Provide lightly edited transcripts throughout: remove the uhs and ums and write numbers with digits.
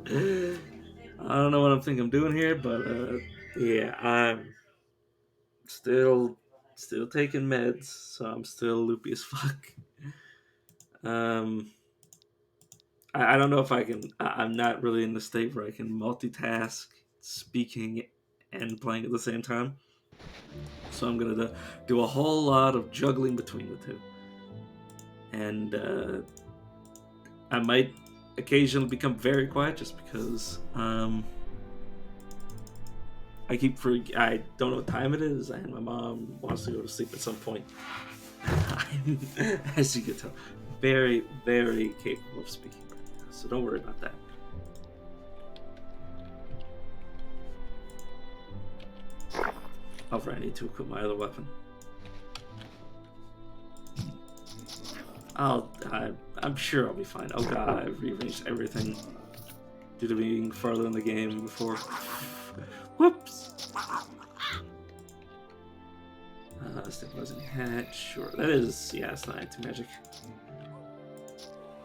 I don't know what I'm doing here, but yeah, I'm still still taking meds, so I'm still loopy as fuck. Um, I don't know if I can. I'm not really in the state where I can multitask speaking and playing at the same time. So I'm gonna do a whole lot of juggling between the two, and I might occasionally become very quiet just because I don't know what time it is, and my mom wants to go to sleep at some point. I'm, as you can tell, very, very capable of speaking right now, so don't worry about that. However, I need to equip my other weapon. I'm sure I'll be fine. Oh god, I've rearranged everything due to being farther in the game before. Whoops! Stabilizing hat, sure. That is, yeah, it's not anti-magic.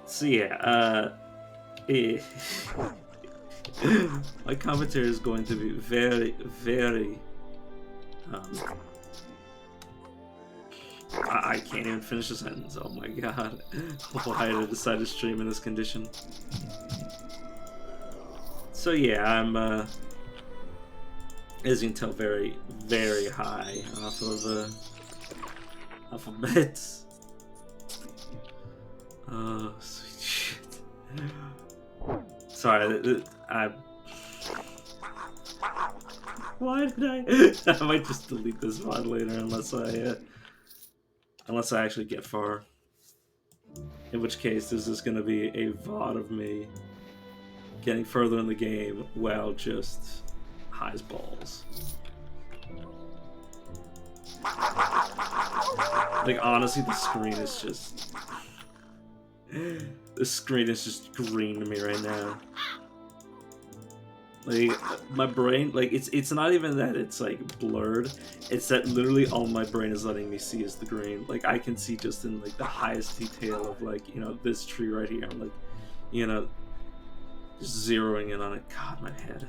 So yeah, eh, my commentary is going to be very, very. Um, I can't even finish a sentence. Oh my god. Why did I decide to stream in this condition? So yeah, I'm, as you can tell, very, very high off of meds. Oh, sweet shit. Sorry, I. Why did I? I might just delete this VOD later unless I actually get far. In which case, this is going to be a VOD of me getting further in the game while just high as balls. Like honestly, the screen is just green to me right now. Like my brain, like it's not even that it's like blurred. It's that literally all my brain is letting me see is the green. Like I can see just in like the highest detail of like this tree right here. I'm like, you know, just zeroing in on it. God, my head.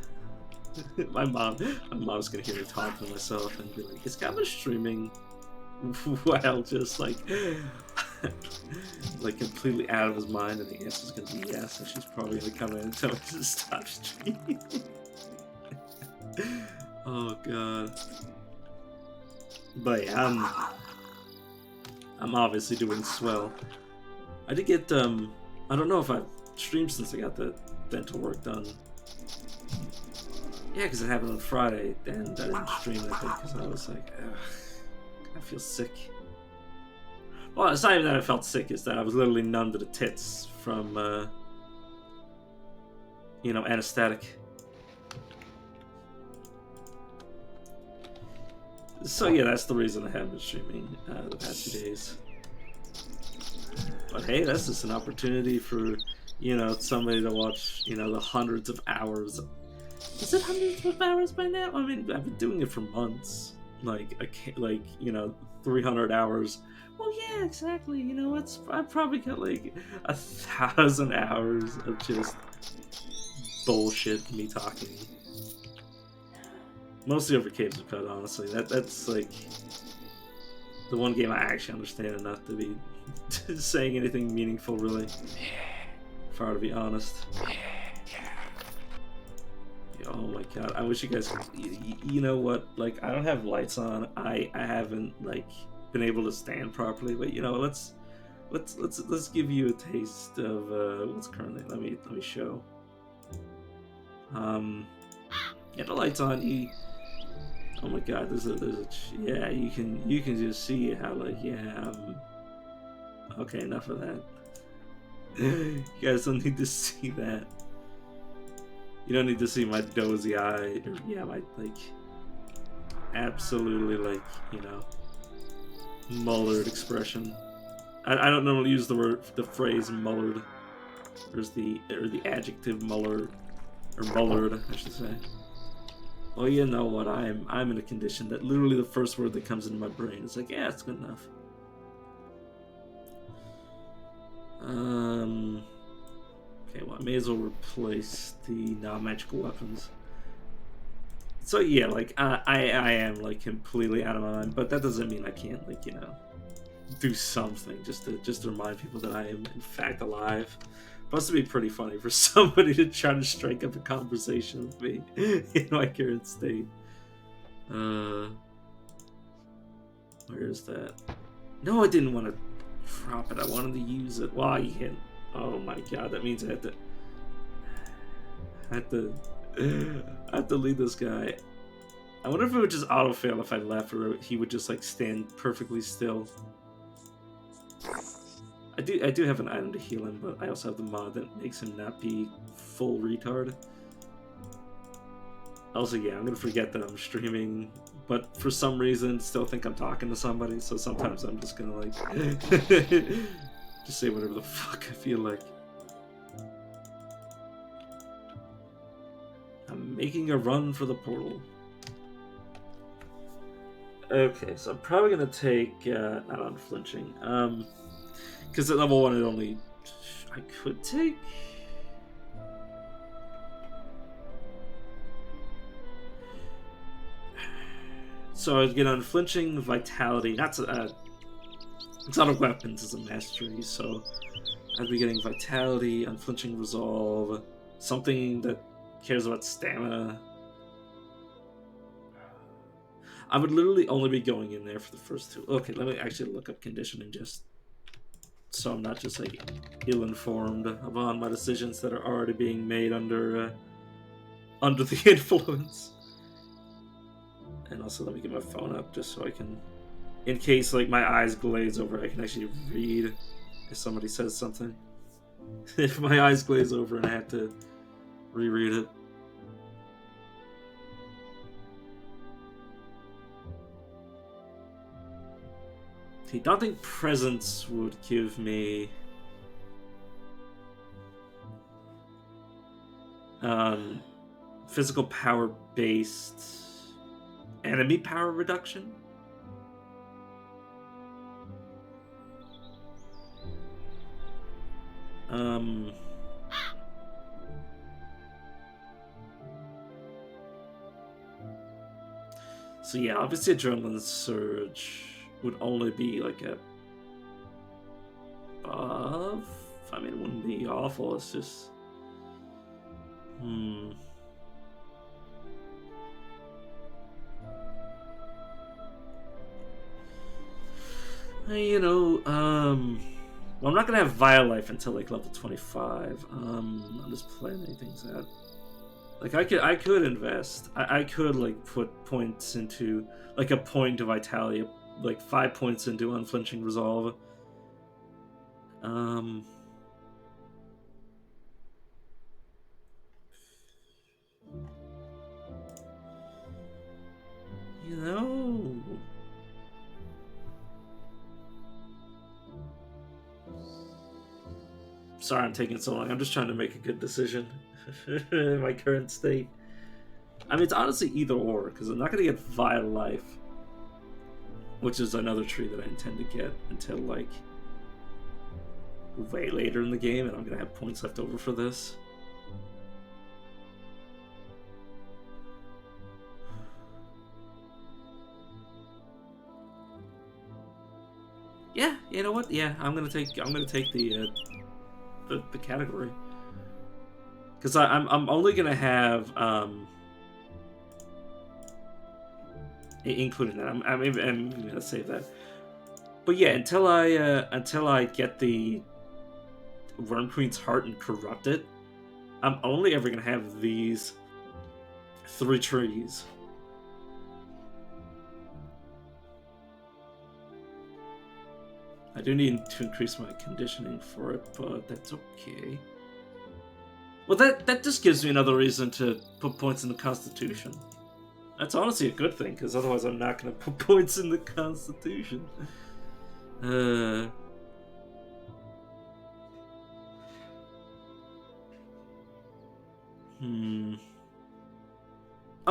my mom's gonna hear me talk to myself and be like, "Is Gabba streaming?" While just like like completely out of his mind, and the answer's gonna be yes, and she's probably gonna come in and tell me to stop streaming. Oh god. But yeah, I'm obviously doing swell. I did get I don't know if I've streamed since I got the dental work done. Yeah, because it happened on Friday, and I didn't stream that day because I was like, ugh, I feel sick. Well, it's not even that I felt sick; it's that I was literally numb to the tits from, anesthetic. So yeah, that's the reason I haven't been streaming the past few days. But hey, that's just an opportunity for somebody to watch the hundreds of hours. Is it hundreds of hours by now? I mean, I've been doing it for months. Like 300 hours. Well, yeah, exactly. I've probably got like 1,000 hours of just bullshit me talking. Mostly over Caves of Code, honestly. That's like the one game I actually understand enough to be saying anything meaningful, really. If I were to be honest. Oh my god, I wish you guys could, you know what, like I don't have lights on. I haven't like been able to stand properly, but let's give you a taste of what's currently. Let me show. Yeah, the lights on. Oh my god, yeah, you can just see how like yeah. Okay, enough of that. You guys don't need to see that. You don't need to see my dozy eye, or yeah, my like absolutely like mullered expression. I don't normally use the phrase mullered. There's the adjective muller or mullered, I should say. Well, you know what? I'm in a condition that literally the first word that comes into my brain is like, yeah, it's good enough. Okay, well, I may as well replace the non-magical weapons. So yeah, like I am like completely out of my mind, but that doesn't mean I can't, like, you know, do something just to remind people that I am in fact alive. Supposed to be pretty funny for somebody to try to strike up a conversation with me in my current state. Where is that? No, I didn't want to drop it. I wanted to use it. Well, you can. Oh my god, that means I have to lead this guy. I wonder if it would just auto fail if I left, or he would just like stand perfectly still. I do have an item to heal him, but I also have the mod that makes him not be full retard. Also, yeah, I'm gonna forget that I'm streaming, but for some reason still think I'm talking to somebody, so sometimes I'm just gonna like just say whatever the fuck I feel like. I'm making a run for the portal. Okay, so I'm probably gonna take not unflinching, because at level 1 it only I could take. So I'd get unflinching, vitality. It's not a weapons, it's a mastery. So I'd be getting vitality, unflinching resolve, something that cares about stamina. I would literally only be going in there for the first two. Okay, let me actually look up conditioning just so I'm not just like ill-informed upon my decisions that are already being made under the influence. And also let me get my phone up just so I can, in case like my eyes glaze over, I can actually read if somebody says something. If my eyes glaze over and I have to reread it. Okay, Daunting Presence would give me physical power based enemy power reduction. So yeah, obviously Adrenaline Surge would only be like a buff. I mean, it wouldn't be awful, it's just... You know, well, I'm not gonna have Vile Life until like level 25. I'm just planning things out. Like I could invest. I could like put points into like a point of vitality, like 5 points into unflinching resolve. You know. Sorry I'm taking so long. I'm just trying to make a good decision in my current state. I mean, it's honestly either or, because I'm not going to get Vile Life, which is another tree that I intend to get until, like, way later in the game, and I'm going to have points left over for this. Yeah, you know what? Yeah, I'm gonna take the category, because I'm only gonna have including that. I'm gonna save that. But yeah, until I get the Worm Queen's Heart and corrupt it, I'm only ever gonna have these 3 trees. I do need to increase my conditioning for it, but that's okay. Well, that just gives me another reason to put points in the Constitution. That's honestly a good thing, because otherwise I'm not going to put points in the Constitution. Oh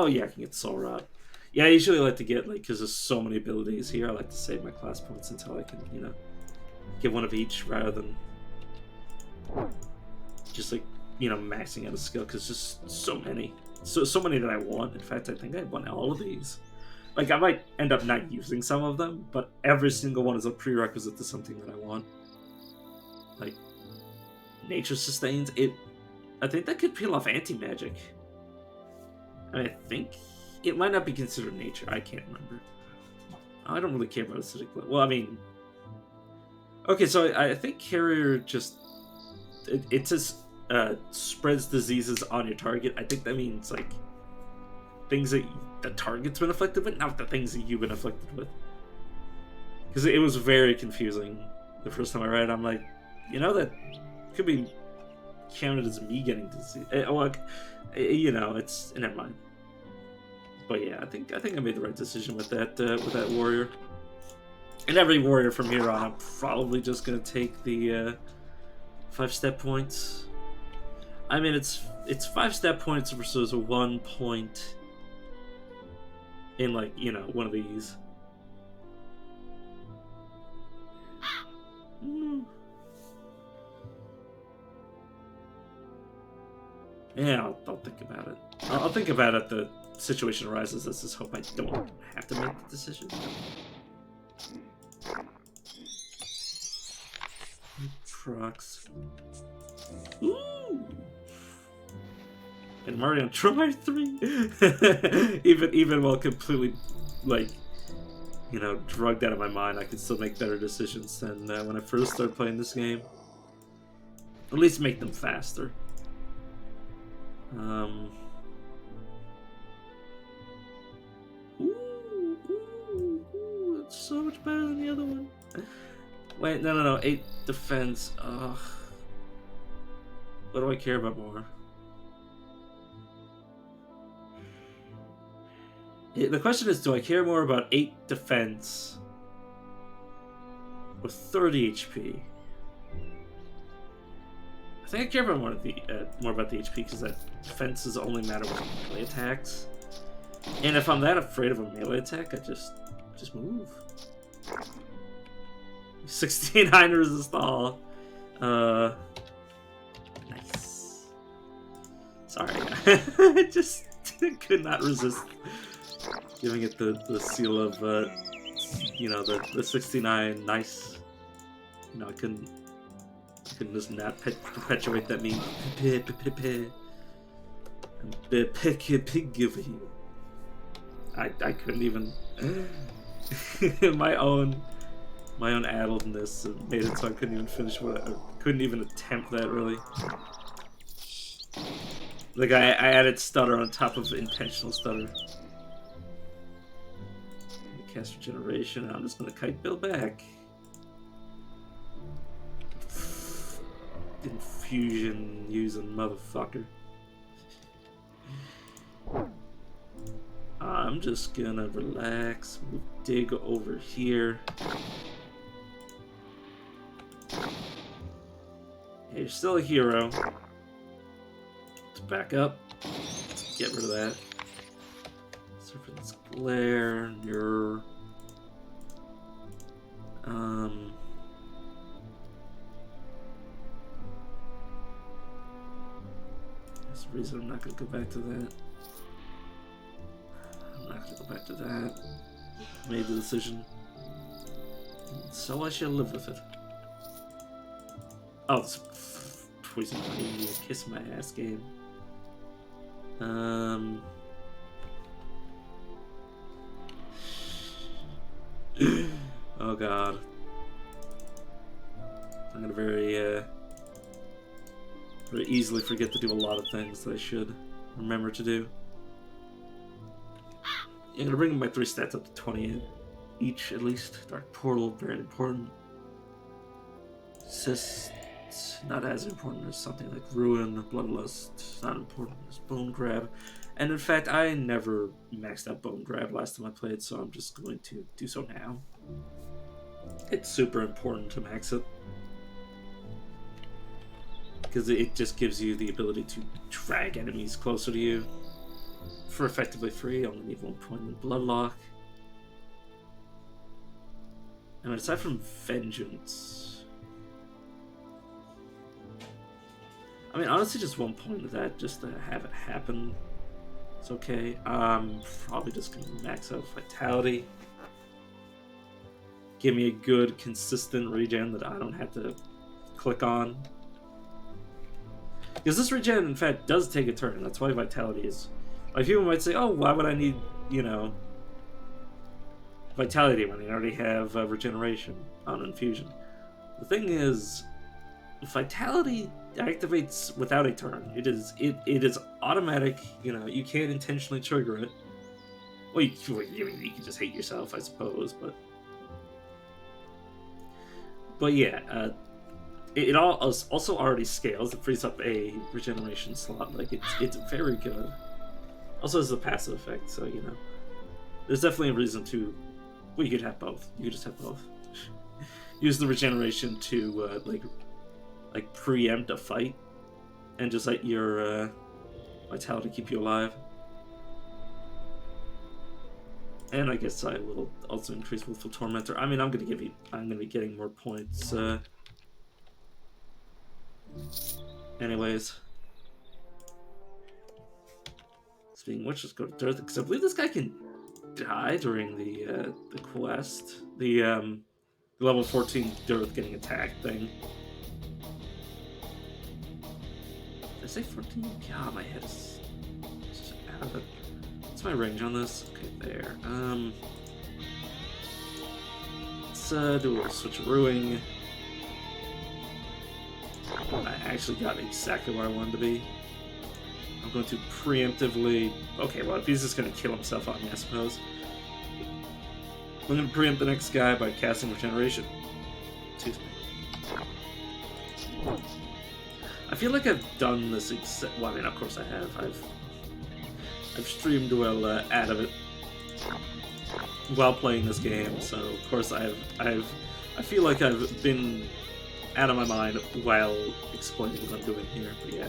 yeah, I can get Soul Rot. Yeah, I usually like to get, like, because there's so many abilities here, I like to save my class points until I can, you know, get one of each rather than just, like, maxing out a skill because just so many, so many that I want. In fact, I think I want all of these. Like, I might end up not using some of them, but every single one is a prerequisite to something that I want. Like, nature sustains it. I think that could peel off anti-magic. I think it might not be considered nature. I can't remember. I don't really care about acidic. Well, I mean, okay, so I think carrier just it says spreads diseases on your target. I think that means like things that the target's been afflicted with, not the things that you've been afflicted with. Because it was very confusing the first time I read it. I'm like, that could be counted as me getting disease. It's never mind. But yeah, I think I made the right decision with that warrior. And every warrior from here on, I'm probably just gonna take the 5-step points. I mean, it's 5-step points versus 1 point in one of these. Yeah, I'll think about it. I'll think about it. The situation arises. Let's just hope I don't have to make the decision. Trucks. Ooh. And Mario Try 3. even while completely drugged out of my mind, I can still make better decisions than when I first started playing this game. At least make them faster. It's so much better than the other one. Wait, no. 8 defense. Ugh. What do I care about more? The question is, do I care more about 8 defense or 30 HP? I think I care about more about the HP because that defenses only matter with melee attacks. And if I'm that afraid of a melee attack, I just move. 69 resist all. Nice. Sorry, I just could not resist giving it the seal of the 69. Nice. I couldn't just not perpetuate that meme. I couldn't even. my own addledness made it so I couldn't even finish I couldn't even attempt that really. Like I added stutter on top of intentional stutter. Cast regeneration. I'm just gonna kite Bill back. Infusion using motherfucker. I'm just gonna relax. We'll dig over here. Hey, you're still a hero. Let's back up. Let's get rid of that. Serpent's Glare. You're there's a reason I'm not gonna go back to that. I'm not gonna go back to that. I made the decision. So I shall live with it. Oh, it's poison ivy, kiss my ass game. Oh god. I'm gonna very easily forget to do a lot of things that I should remember to do. I'm gonna bring my 3 stats up to 20 each at least. Dark Portal, very important. Cyst, not as important as something like Ruin, Bloodlust, not important as Bone Grab. And in fact, I never maxed out Bone Grab last time I played, so I'm just going to do so now. It's super important to max it. Because it just gives you the ability to drag enemies closer to you. For effectively free, only need 1 point in Bloodlock. And aside from Vengeance... I mean, honestly, just 1 point of that just to have it happen. It's okay. Probably just gonna max out Vitality. Give me a good, consistent regen that I don't have to click on. Because this regen, in fact, does take a turn. That's why Vitality is... Like, people might say, oh, why would I need, you know, Vitality when I already have Regeneration on Infusion? The thing is, Vitality activates without a turn. It is automatic. You know, you can't intentionally trigger it. Well, you can just hate yourself, I suppose, but yeah, it all also already scales. It frees up a regeneration slot. Like it's very good. Also has a passive effect, so you know, there's definitely a reason to. Well, you could have both. You could just have both. Use the regeneration to like preempt a fight, and just let your vitality keep you alive. And I guess I will also increase Willful Tormentor. I mean, I'm gonna be getting more points. Anyways. Speaking of which, let's go to Dearth, because I believe this guy can die during the quest. The level 14 Dearth getting attacked thing. Did I say 14? God, my head is just out of it. What's my range on this? Okay, there. Let's do a little switcherooing. I actually got exactly where I wanted to be. I'm going to preemptively... Okay, well, if he's just going to kill himself on me, I suppose. I'm going to preempt the next guy by casting Regeneration. Excuse me. I feel like I've done this well, I mean, of course I have. I've streamed well out of it while playing this game, so of course I feel like I've been out of my mind while explaining what I'm doing here, but yeah.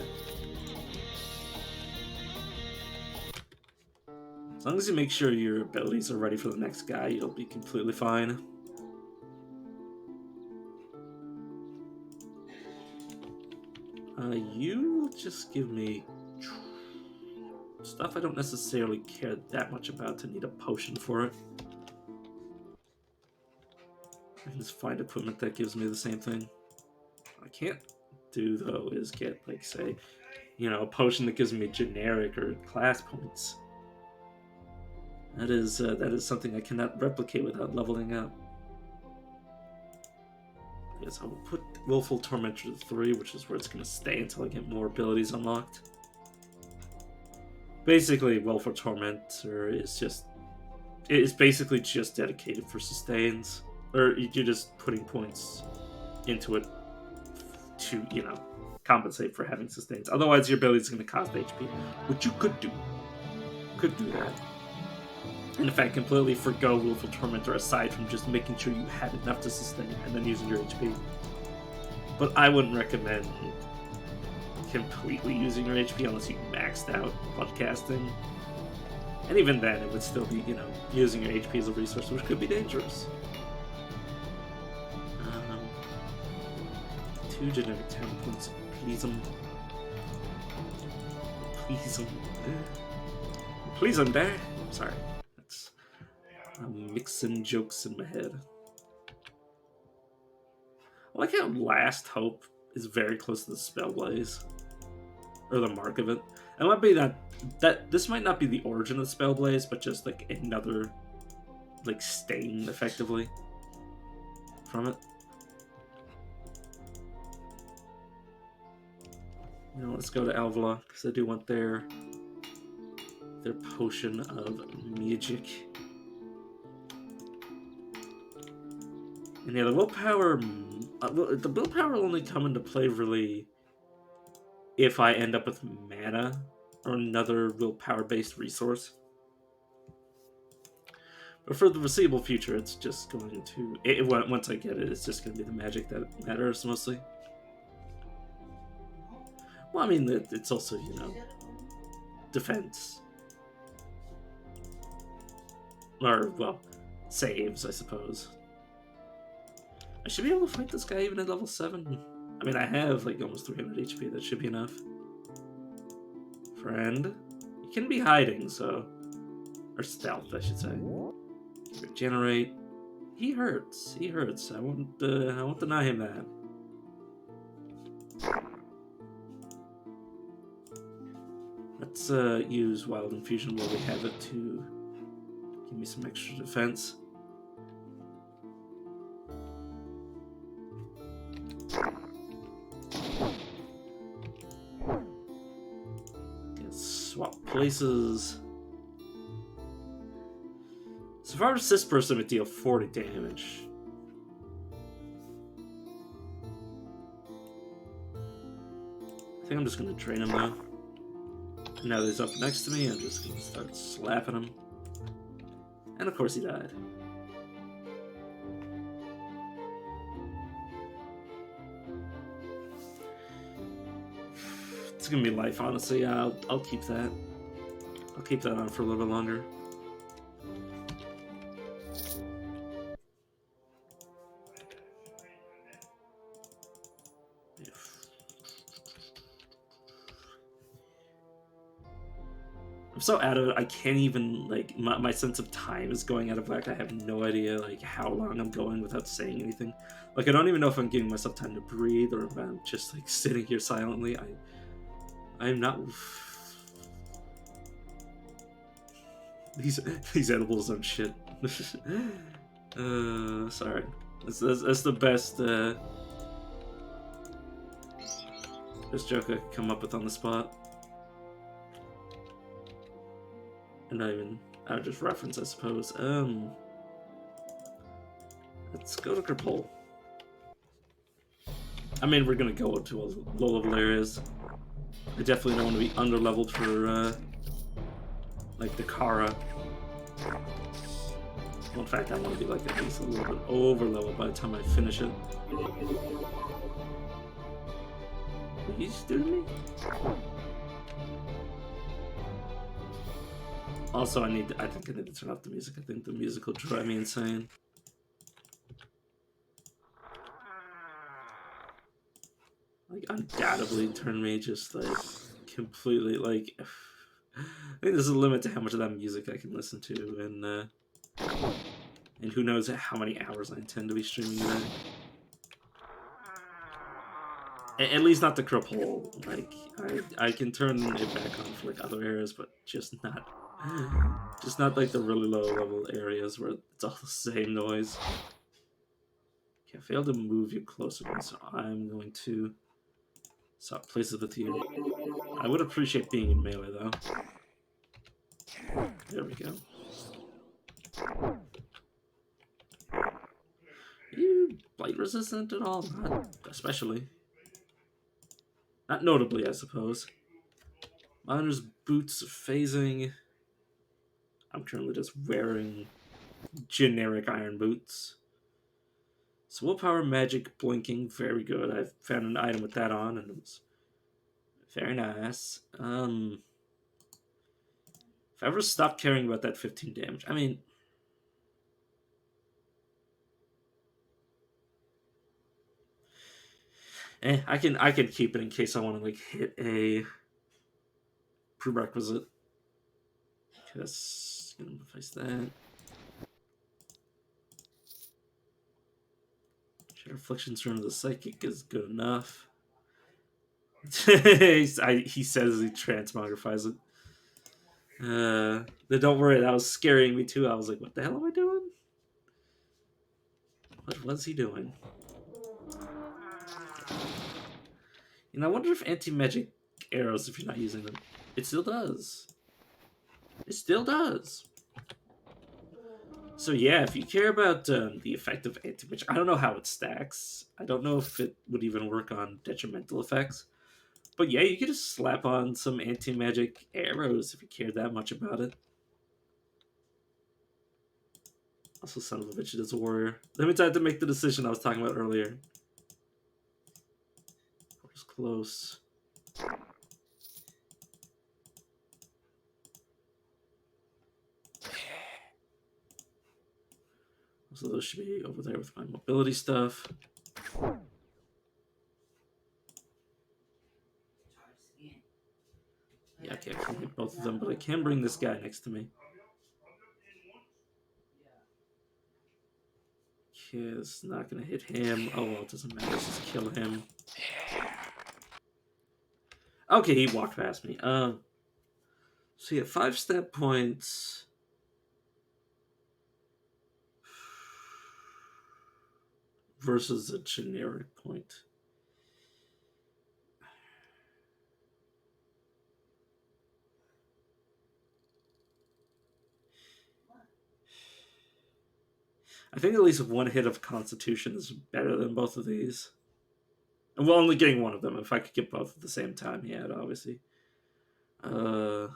As long as you make sure your abilities are ready for the next guy, you'll be completely fine. You just give me stuff I don't necessarily care that much about to need a potion for it. I can just find equipment that gives me the same thing. What I can't do, though, is get, like, say, you know, a potion that gives me generic or class points. That is something I cannot replicate without leveling up. Yes, I will put Willful Tormentor to 3, which is where it's going to stay until I get more abilities unlocked. Basically, Willful Tormentor is basically just dedicated for sustains, or you're just putting points into it to, you know, compensate for having sustains. Otherwise, your ability is going to cost HP, which you could do. Could do that. And in fact, completely forgo Willful Tormentor aside from just making sure you had enough to sustain and then using your HP. But I wouldn't recommend completely using your HP unless you maxed out podcasting. And even then, it would still be, you know, using your HP as a resource, which could be dangerous. 2 generic 10 points. Please them. Please them. Please them, there. Sorry. I'm mixing jokes in my head. I like how Last Hope is very close to the Spellblaze. Or the mark of it. It might be that this might not be the origin of the Spellblaze, but just like another like stain effectively from it. You know, let's go to Alvala, because I do want their potion of magic. And yeah, the willpower will only come into play really if I end up with mana or another willpower-based resource. But for the foreseeable future, it's just going to... once I get it, it's just going to be the magic that matters mostly. Well, I mean, it's also, you know, defense. Or, well, saves, I suppose. I should be able to fight this guy even at level 7. I mean, I have like almost 300 HP. That should be enough. Friend, you can be hiding, so or stealth, I should say. Regenerate. He hurts. He hurts. I won't deny him that. Let's use Wild Infusion while we have it to give me some extra defense. Let's swap places. So if I were this person, would deal 40 damage. I think I'm just gonna drain him though. Now that he's up next to me, I'm just gonna start slapping him. And of course he died. It's gonna be life, honestly. I'll keep that. I'll keep that on for a little bit longer. I'm so out of it. I can't even like my sense of time is going out of whack. I have no idea like how long I'm going without saying anything. Like I don't even know if I'm giving myself time to breathe or if I'm just like sitting here silently. I'm not. These edibles aren't shit. Sorry. That's the best best joke I could come up with on the spot. And not even out of just reference, I suppose. Let's go to Kerpol. I mean, we're gonna go to low-level areas. I definitely don't want to be under-leveled for, like, the Kara. Well, in fact, I want to be, like, at least a little bit over-leveled by the time I finish it. What are you just doing to me? Also, I think I need to turn off the music. I think the music will drive me insane. Like, undoubtedly turn me just, like, completely, like... I think there's a limit to how much of that music I can listen to, and who knows how many hours I intend to be streaming today. At least not the Kerpol. Like, I can turn it back on for, like, other areas, but just not like the really low level areas where it's all the same noise. Okay, I failed to move you closer, so I'm going to swap places with you. I would appreciate being in melee though. There we go. Are you blight resistant at all? Not especially. Not notably, I suppose. Miner's boots phasing. I'm currently just wearing generic iron boots. So willpower, magic, blinking, very good. I've found an item with that on, and it was very nice. If I ever stop caring about that 15 damage, I mean, I can keep it in case I want to like hit a prerequisite. Because gonna replace that. Share afflictions from the psychic is good enough. He says he transmogrifies it. Don't worry, that was scaring me too. I was like, what the hell am I doing? What was he doing? You know, I wonder if anti-magic arrows, if you're not using them, it still does. It still does. So yeah, if you care about the effect of anti-magic, I don't know how it stacks. I don't know if it would even work on detrimental effects. But yeah, you could just slap on some anti-magic arrows if you care that much about it. Also, son of a bitch, it is a warrior. Let me try to make the decision I was talking about earlier. It's close. So those should be over there with my mobility stuff. Yeah, okay, I can't hit both of them, but I can bring this guy next to me. Okay, it's not gonna hit him. Oh well, it doesn't matter. Let's just kill him. Okay, he walked past me. So yeah, 5 stat points. Versus a generic point. I think at least one hit of Constitution is better than both of these. And we're only getting one of them. If I could get both at the same time, yeah, obviously. Uh,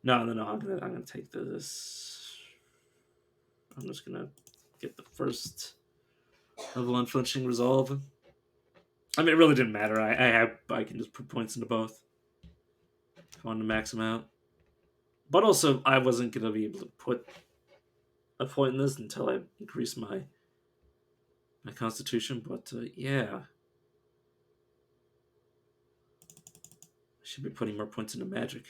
no. I'm gonna take this. I'm just gonna get the first level unflinching resolve. I mean, it really didn't matter. I can just put points into both if I wanted to max them out. But also, I wasn't gonna be able to put a point in this until I increase my Constitution. But yeah, I should be putting more points into Magic.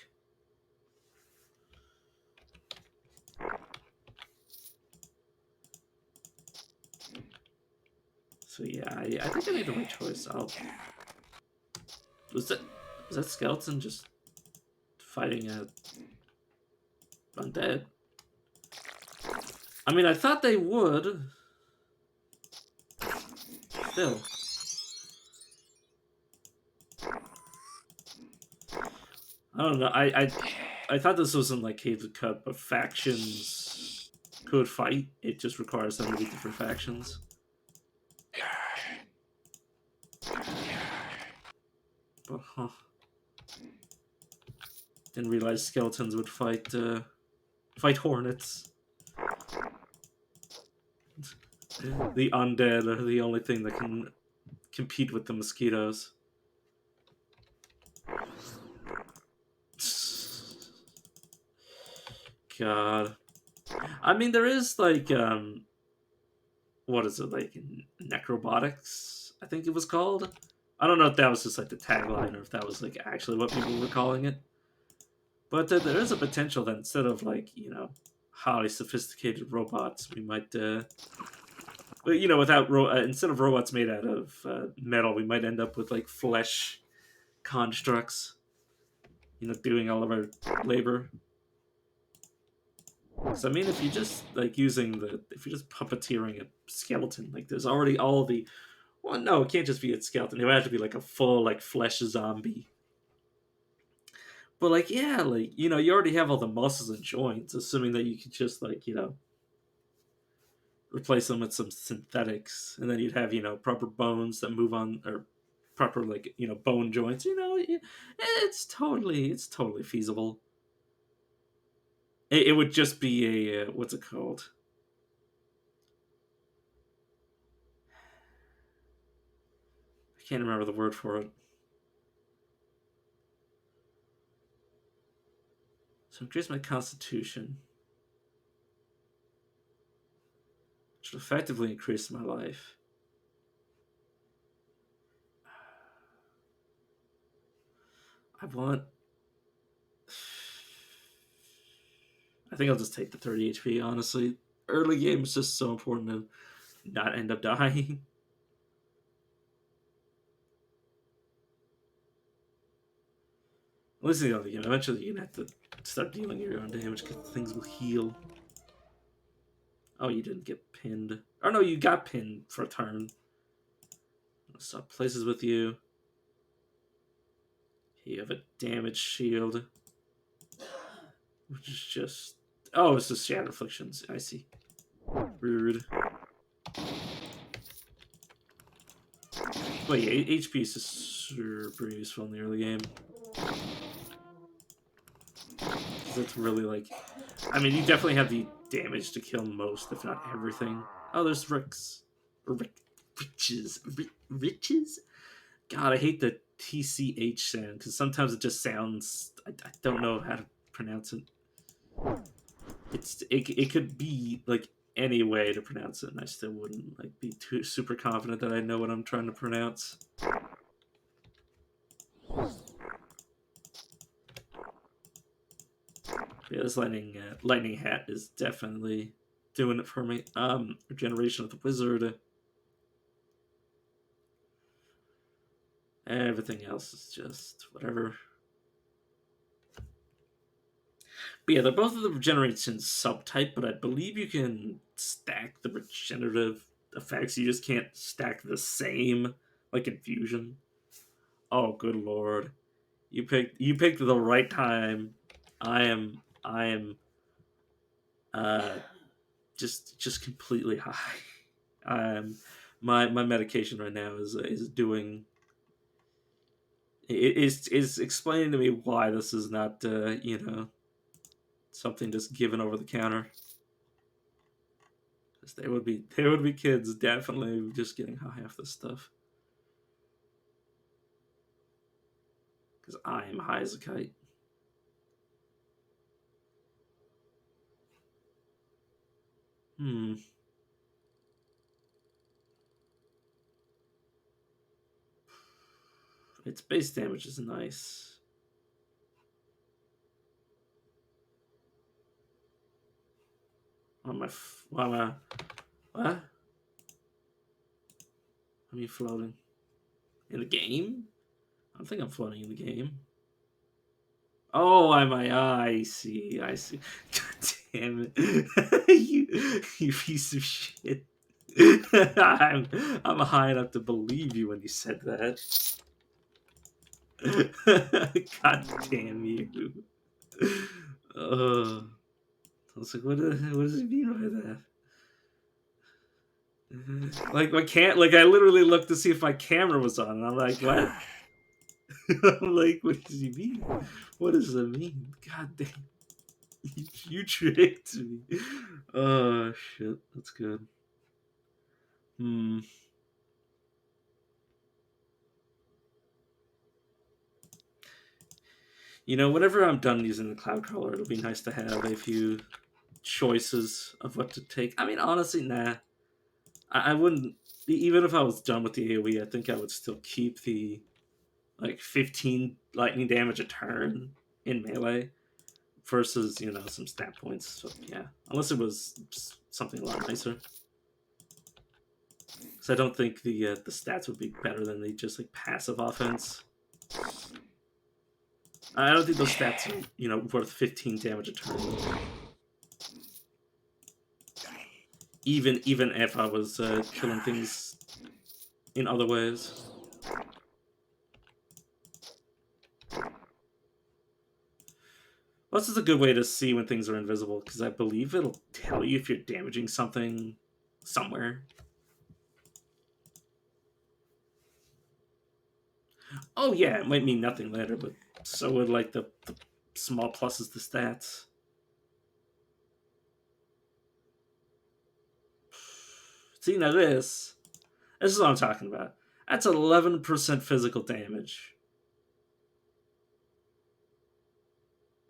So yeah, I think I made the right choice. Was that skeleton just fighting a undead? I mean, I thought they would. Still, I don't know. I thought this wasn't like Cave the Cut, but factions could fight. It just requires them to be different factions. But didn't realize skeletons would fight hornets. The undead are the only thing that can compete with the mosquitoes. God. I mean, there is like what is it, like necrobotics? I think it was called. I don't know if that was just like the tagline or if that was like actually what people were calling it. But there is a potential that instead of like highly sophisticated robots, we might without instead of robots made out of metal, we might end up with like flesh constructs. Doing all of our labor. Because I mean, if you just like if you're just puppeteering a skeleton, like there's already all the. Well, no, it can't just be a skeleton. It would have to be like a full like flesh zombie. But like, yeah, like you already have all the muscles and joints, assuming that you could just like replace them with some synthetics, and then you'd have proper bones that move on or proper like bone joints. It's totally feasible. It would just be a what's it called? I can't remember the word for it. So increase my constitution, which would effectively increase my life. I want. I think I'll just take the 30 HP. Honestly, early game is just so important to not end up dying. At least in the other game, eventually you're gonna have to start dealing your own damage because things will heal. Oh, you didn't get pinned. Or no, you got pinned for a turn. I'll swap places with you. You have a damage shield, which is just. Oh, it's just Shadow Afflictions. I see. Rude. But yeah, HP is just super useful in the early game. It's really like. I mean, you definitely have the damage to kill most, if not everything. Oh, there's Ricks. Riches. Riches? God, I hate the TCH sound because sometimes it just sounds. I don't know how to pronounce it. It could be like any way to pronounce it, and I still wouldn't like be too super confident that I know what I'm trying to pronounce. Yeah, this lightning hat is definitely doing it for me. Regeneration of the wizard. Everything else is just whatever. But yeah, they're both of the regeneration subtype, but I believe you can stack the regenerative effects. You just can't stack the same, like infusion. Oh, good lord! You picked the right time. I am uh just completely high. Um, my medication right now is doing is explaining to me why this is not something just given over the counter. 'Cause there would be kids definitely just getting high off this stuff. Because I am high as a kite. Hmm. Its base damage is nice. Why am I? What? Are you floating in the game? I don't think I'm floating in the game. Oh, I see. I see. God damn it! you piece of shit. I'm high enough to believe you when you said that. God damn you. I was like, what does he mean by that? Like my like I literally looked to see if my camera was on, and I'm like, what? I'm like, what does he mean? What does that mean? God damn, you tricked me. Oh shit, that's good. Hmm. Whenever I'm done using the cloud crawler, it'll be nice to have a few choices of what to take. I mean, honestly, nah. I wouldn't. Even if I was done with the AoE, I think I would still keep the 15 lightning damage a turn in melee versus some stat points. So yeah, unless it was something a lot nicer. Because I don't think the stats would be better than the just passive offense. I don't think those stats are worth 15 damage a turn. Even if I was killing things in other ways. Plus, it's a good way to see when things are invisible, because I believe it'll tell you if you're damaging something somewhere. Oh yeah, it might mean nothing later, but so would the small pluses to stats. See, now this is what I'm talking about. That's 11% physical damage.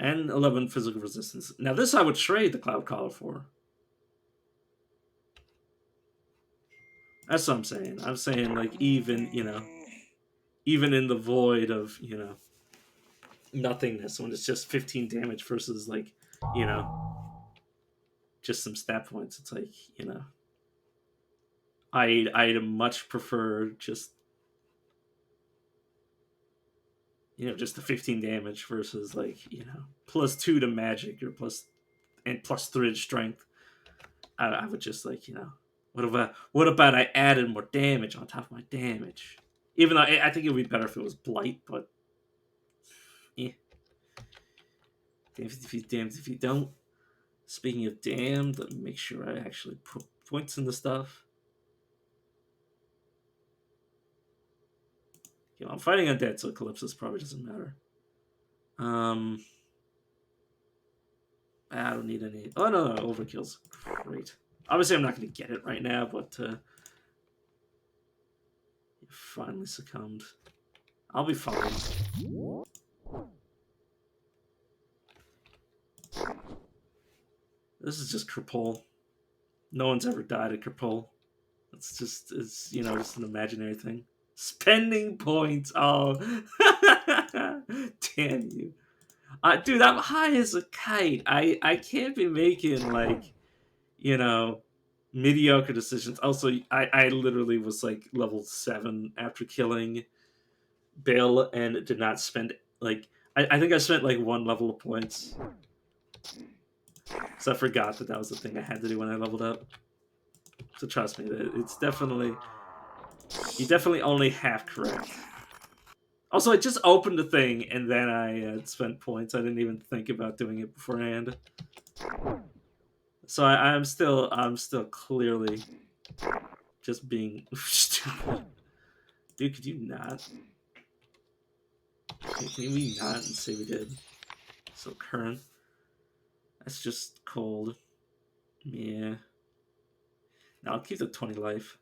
And 11 physical resistance. Now this I would trade the Cloud Collar for. That's what I'm saying. I'm saying even in the void of, nothingness, when it's just 15 damage versus you know, just some stat points, it's I'd much prefer just the 15 damage versus +2 to magic or +3 to strength. I would just what about I added more damage on top of my damage? Even though I think it would be better if it was blight, but yeah, damned if you don't. Speaking of damned, let me make sure I actually put points in the stuff. I'm fighting undead, so Calypsis probably doesn't matter. I don't need any. Oh no, overkill's great. Obviously, I'm not going to get it right now, but you finally succumbed. I'll be fine. This is just Kripal. No one's ever died at Kerpol. It's just an imaginary thing. Spending points. Oh, damn you, dude! I'm high as a kite. I can't be making like you know mediocre decisions. Also, I literally was like level 7 after killing Bill and did not spend like I think I spent like one level of points. So I forgot that was the thing I had to do when I leveled up. So trust me, that it's definitely you definitely only half correct. Also, I just opened the thing and then I spent points. I didn't even think about doing it beforehand. So I'm still clearly just being stupid. Dude, could you not? Can we not and say we did? So current. That's just cold. Yeah. No, I'll keep the 20 life.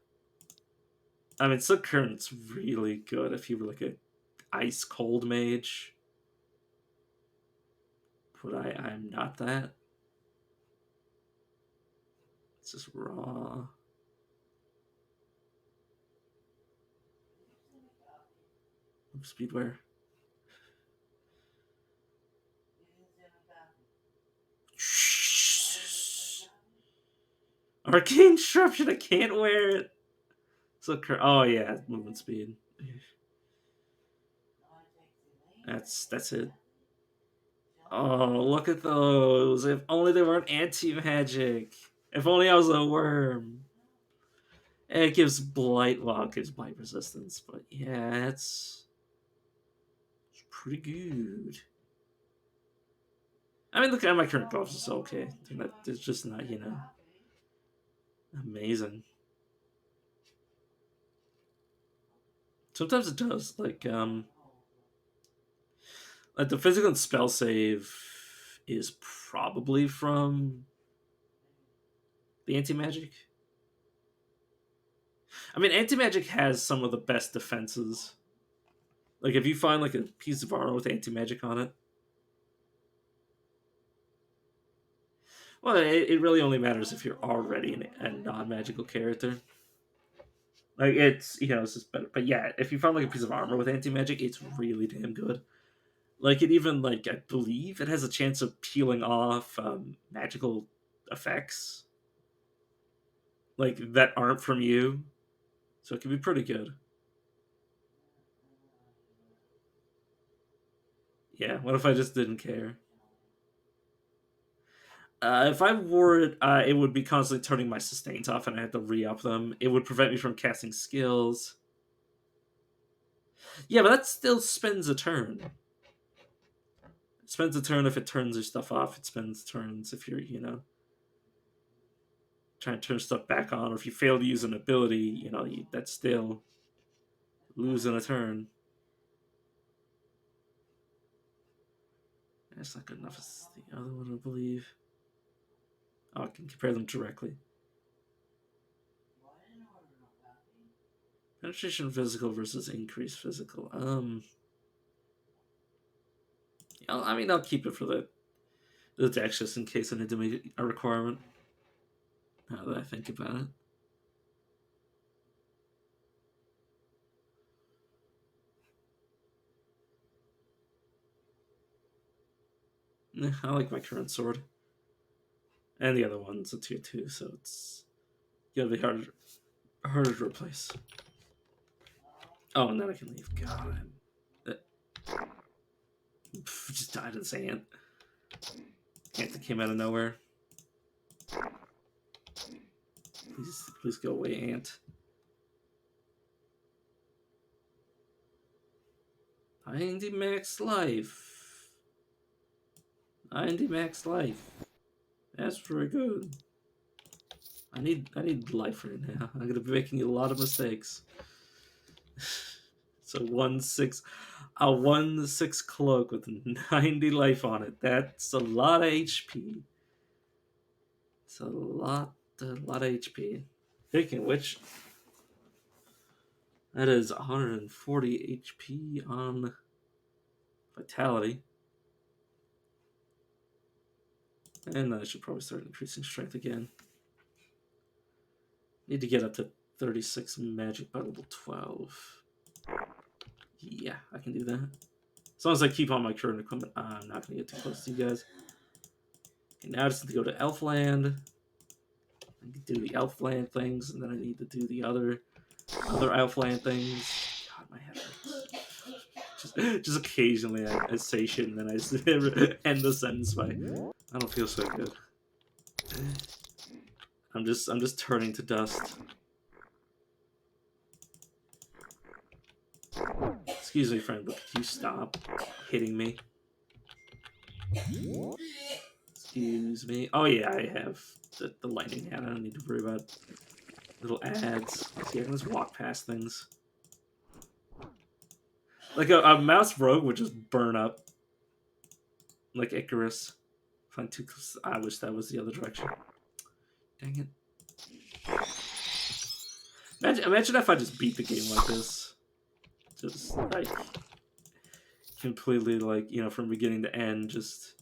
I mean, Silk Current's really good if you were like a ice cold mage. But I'm not that. It's just raw. Speedwear. Arcane Disruption, I can't wear it. Oh yeah, movement speed. That's it. Oh, look at those. If only they weren't anti-magic. If only I was a worm. It gives blight, well, it gives blight resistance, but yeah, it's pretty good. I mean, look at my current buffs, it's okay. It's just not, amazing. Sometimes it does, like the physical and spell save is probably from the anti magic. I mean, anti magic has some of the best defenses. Like if you find like a piece of armor with anti magic on it, well, it really only matters if you're already a non magical character. Like it's just better. But yeah, if you find like a piece of armor with anti magic, it's really damn good. Like it even like I believe it has a chance of peeling off magical effects like that aren't from you, so it can be pretty good. Yeah, what if I just didn't care? If I wore it, it would be constantly turning my sustains off, and I had to re-up them. It would prevent me from casting skills. Yeah, but that still spends a turn. It spends a turn if it turns your stuff off. It spends turns if you're, trying to turn stuff back on, or if you fail to use an ability, that's still losing a turn. That's not good enough as the other one, I believe. Oh, I can compare them directly. Penetration physical versus increased physical. I mean, I'll keep it for the dex just in case I need to make it a requirement. Now that I think about it. I like my current sword. And the other one's a tier 2, so it's gonna be harder to replace. Oh, and then I can leave. God. Just died in the sand. Ant that came out of nowhere. Please go away, Ant. 90 max life. 90 max life. That's pretty good. I need life right now. I'm gonna be making a lot of mistakes. So 1/6, a 1/6 cloak with 90 life on it. That's a lot of HP. It's a lot of HP. Speaking of which, that is 140 HP on Vitality. And I should probably start increasing strength again. Need to get up to 36 magic by level 12. Yeah, I can do that. As long as I keep on my current equipment, I'm not going to get too close to you guys. Okay, now I just need to go to Elfland. I need to do the Elfland things, and then I need to do the other Elfland things. God, my head hurts. Just occasionally I say shit and then I end the sentence by, I don't feel so good. I'm just turning to dust. Excuse me, friend, but could you stop hitting me? Excuse me. Oh yeah, I have the lightning hat. I don't need to worry about little ads. See, I can just walk past things. Like a mouse rogue would just burn up. Like Icarus. Find too close. I wish that was the other direction. Dang it. Imagine if I just beat the game like this. Just like completely like, you know, from beginning to end, just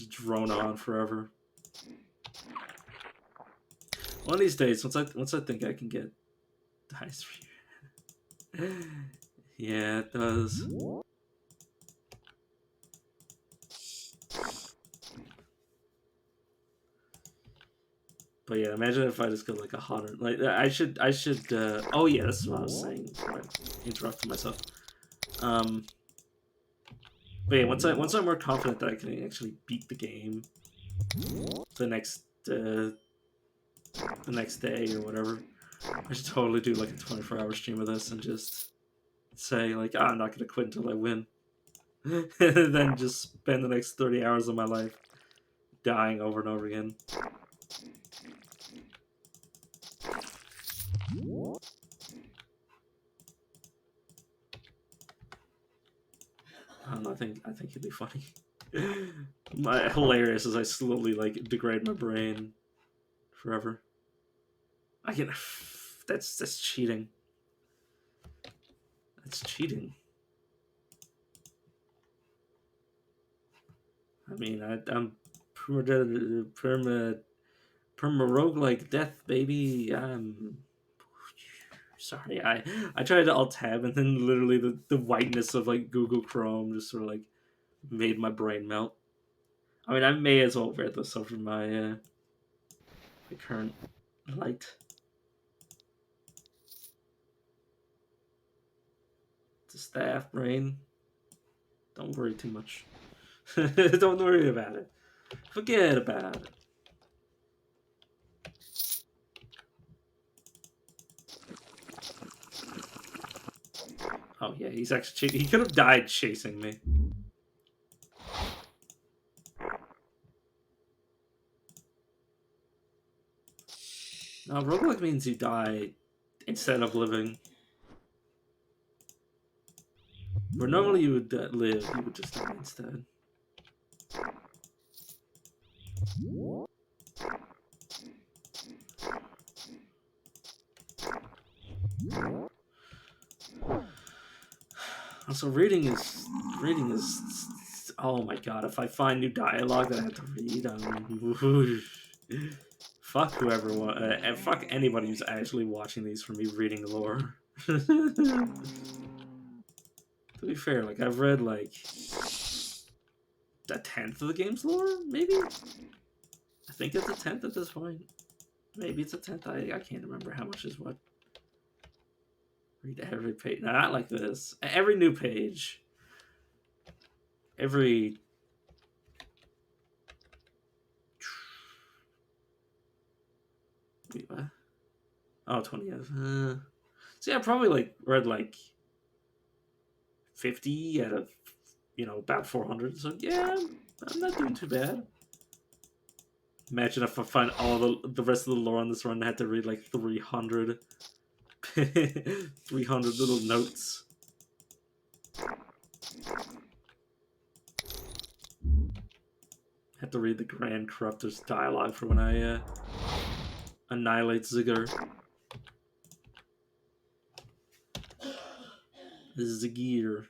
drone on forever. One of these days, once I think I can get dice for you. Yeah, it does. But yeah, imagine if I just got like 100. Like I should. Oh yeah, that's what I was saying. I interrupted myself. But yeah, once I'm more confident that I can actually beat the game, the next day or whatever, I should totally do like a 24-hour stream of this and just say like, I'm not gonna quit until I win, and then just spend the next 30 hours of my life dying over and over again. I don't know, I think it'd be funny. My hilarious as I slowly like degrade my brain forever. I can. That's cheating. That's cheating. I mean, I'm perma roguelike death, baby. Sorry, I tried to alt tab and then literally the whiteness of like Google Chrome just sort of like made my brain melt. I mean, I may as well wear this over my current light. The staff brain. Don't worry too much. Don't worry about it. Forget about it. Oh yeah, he's actually he could have died chasing me. No, roguelike means you die instead of living. Where normally you would live, you would just die instead. Also, reading is. Oh my god! If I find new dialogue that I have to read, fuck whoever fuck anybody who's actually watching these for me reading lore. To be fair, like I've read like a tenth of the game's lore, maybe. I think it's a tenth at this point. Maybe it's a tenth. I can't remember how much is what. Read every page. No, not like this. Every new page. Every. Wait, what? Oh, 20 years. See, I probably like read like 50 out of, you know, about 400. So yeah, I'm not doing too bad. Imagine if I find all the rest of the lore on this run, I had to read like 300. 300 little notes. Had to read the Grand Corruptor's dialogue for when I annihilate Ziggurar. Ziggurar.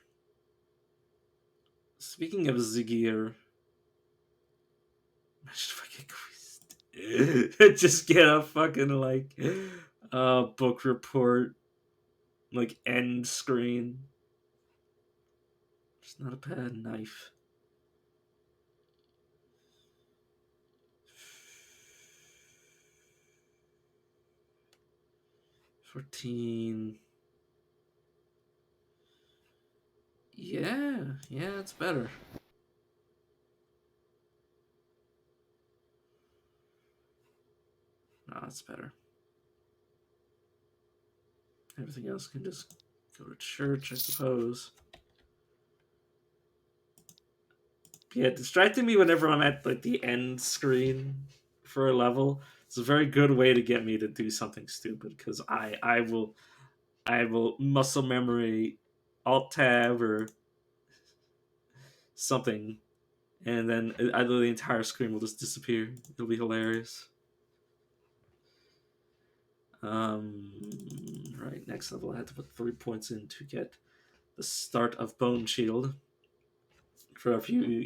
Speaking of Ziggurar, imagine if I get quizzed. Just get a fucking like Book report, like end screen. It's not a bad knife. 14. Yeah, it's better. No, it's better. Everything else can just go to church, I suppose. Yeah, distracting me whenever I'm at like the end screen for a level. It's a very good way to get me to do something stupid because I will muscle memory Alt Tab or something, and then either the entire screen will just disappear. It'll be hilarious. Right, next level I had to put 3 points in to get the start of Bone Shield. For a few,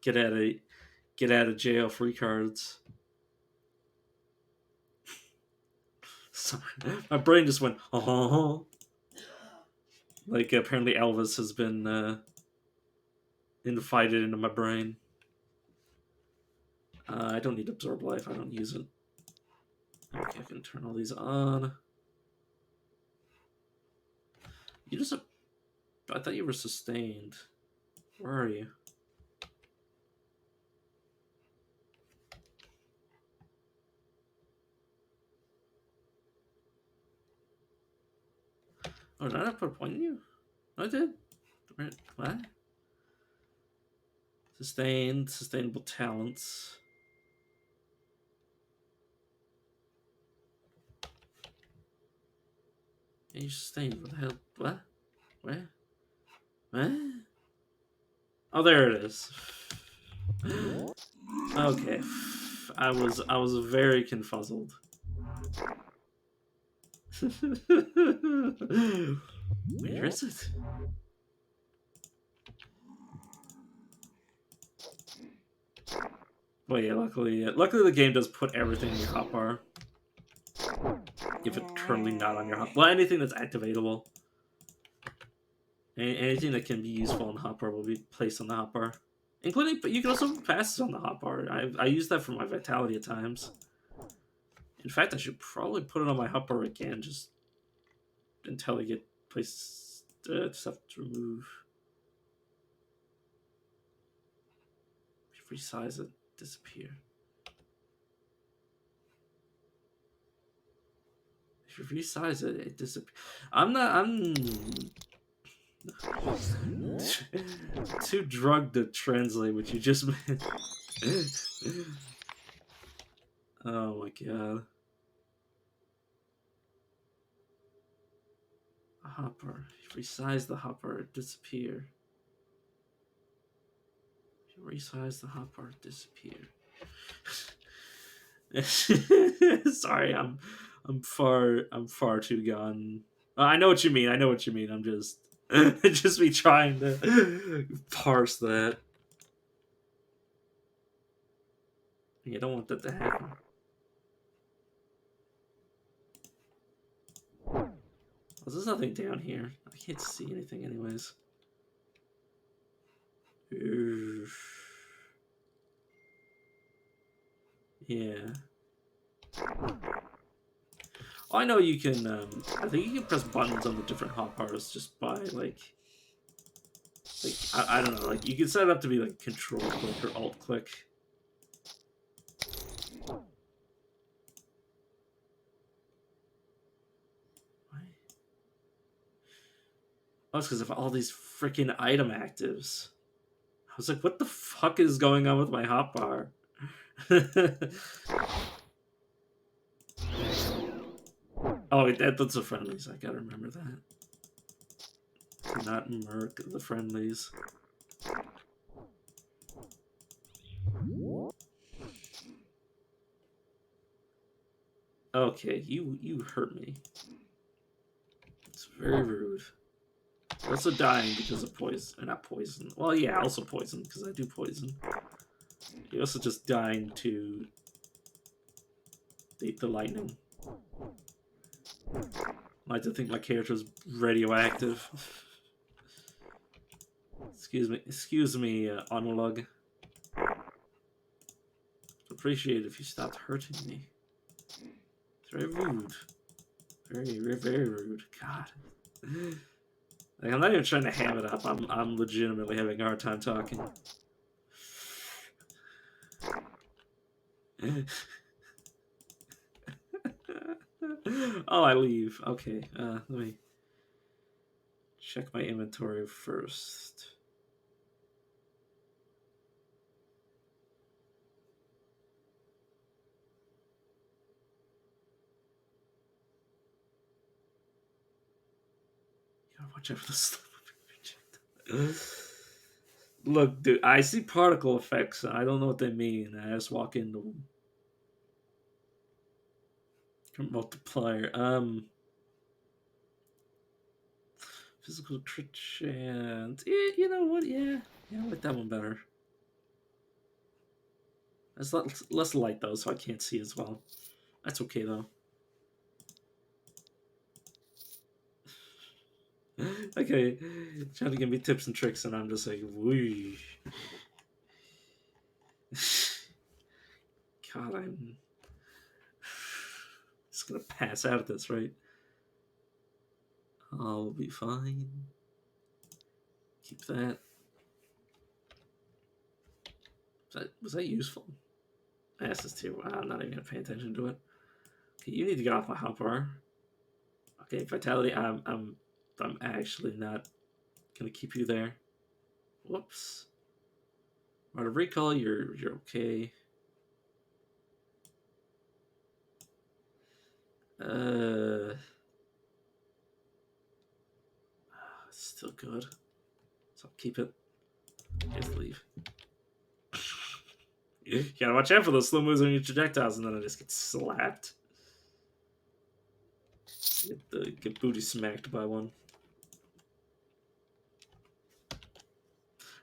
get out of jail free cards. Sorry, my brain just went, oh. Like apparently Elvis has been invited into my brain. I don't need Absorb Life. I don't use it. Okay, I can turn all these on. You just... I thought you were sustained. Where are you? Oh, did I not put a point in you? No, I did. What? Sustained. Sustainable talents. Yeah, you sustained. What the hell? What? Where? What? Oh, there it is. Okay. I was very confuzzled. Where is it? Well, yeah, luckily the game does put everything in your hotbar. If it's currently not on your hotbar. Well, anything that's activatable. Anything that can be useful on hotbar will be placed on the hotbar. Including, but you can also pass it on the hotbar. I use that for my vitality at times. In fact, I should probably put it on my hotbar again, just until I get places stuff to remove. Resize it, disappear. If you resize it, it disappears. I'm too drugged to translate what you just meant. Oh my god. A hopper. If you resize the hopper, it disappear. If you resize the hopper, it disappear. Sorry, I'm far too gone. I know what you mean. I'm just just me trying to parse that. You don't want that to happen. Well, there's nothing down here. I can't see anything anyways. Yeah. I know you can, I think you can press buttons on the different hotbars just by, like I don't know, like, you can set it up to be, like, control click or alt click. Why? Oh, it's because of all these freaking item actives. I was like, what the fuck is going on with my hotbar? Oh, that's the friendlies. I gotta remember that. Do not murk the friendlies. Okay, you hurt me. It's very rude. You're also dying because of poison. Or not poison. Well, yeah, also poison, because I do poison. You're also just dying to the lightning. I like to think my character is radioactive. Excuse me, Onlug. Appreciate it if you stopped hurting me. It's very rude. Very rude. God. Like, I'm not even trying to ham it up. I'm legitimately having a hard time talking. Oh, I leave. Okay, let me check my inventory first. You gotta watch out for the slip. Look, dude, I see particle effects. I don't know what they mean. I just walk into them. Multiplier. Physical crit chance. You know what? Yeah, I like that one better. It's less light though, so I can't see as well. That's okay though. Okay, trying to give me tips and tricks, and I'm just like, whoosh. God, I'm just gonna pass out at this, right? I'll be fine. Keep that. Was that useful? SS2. Wow, I'm not even gonna pay attention to it. Okay, you need to get off my hotbar. Okay, vitality. I'm actually not gonna keep you there. Whoops. Out of recall, you're okay. Still good. So I'll keep it. Just leave. You gotta watch out for those slow moves on your projectiles, and then I just get slapped. Get booty smacked by one.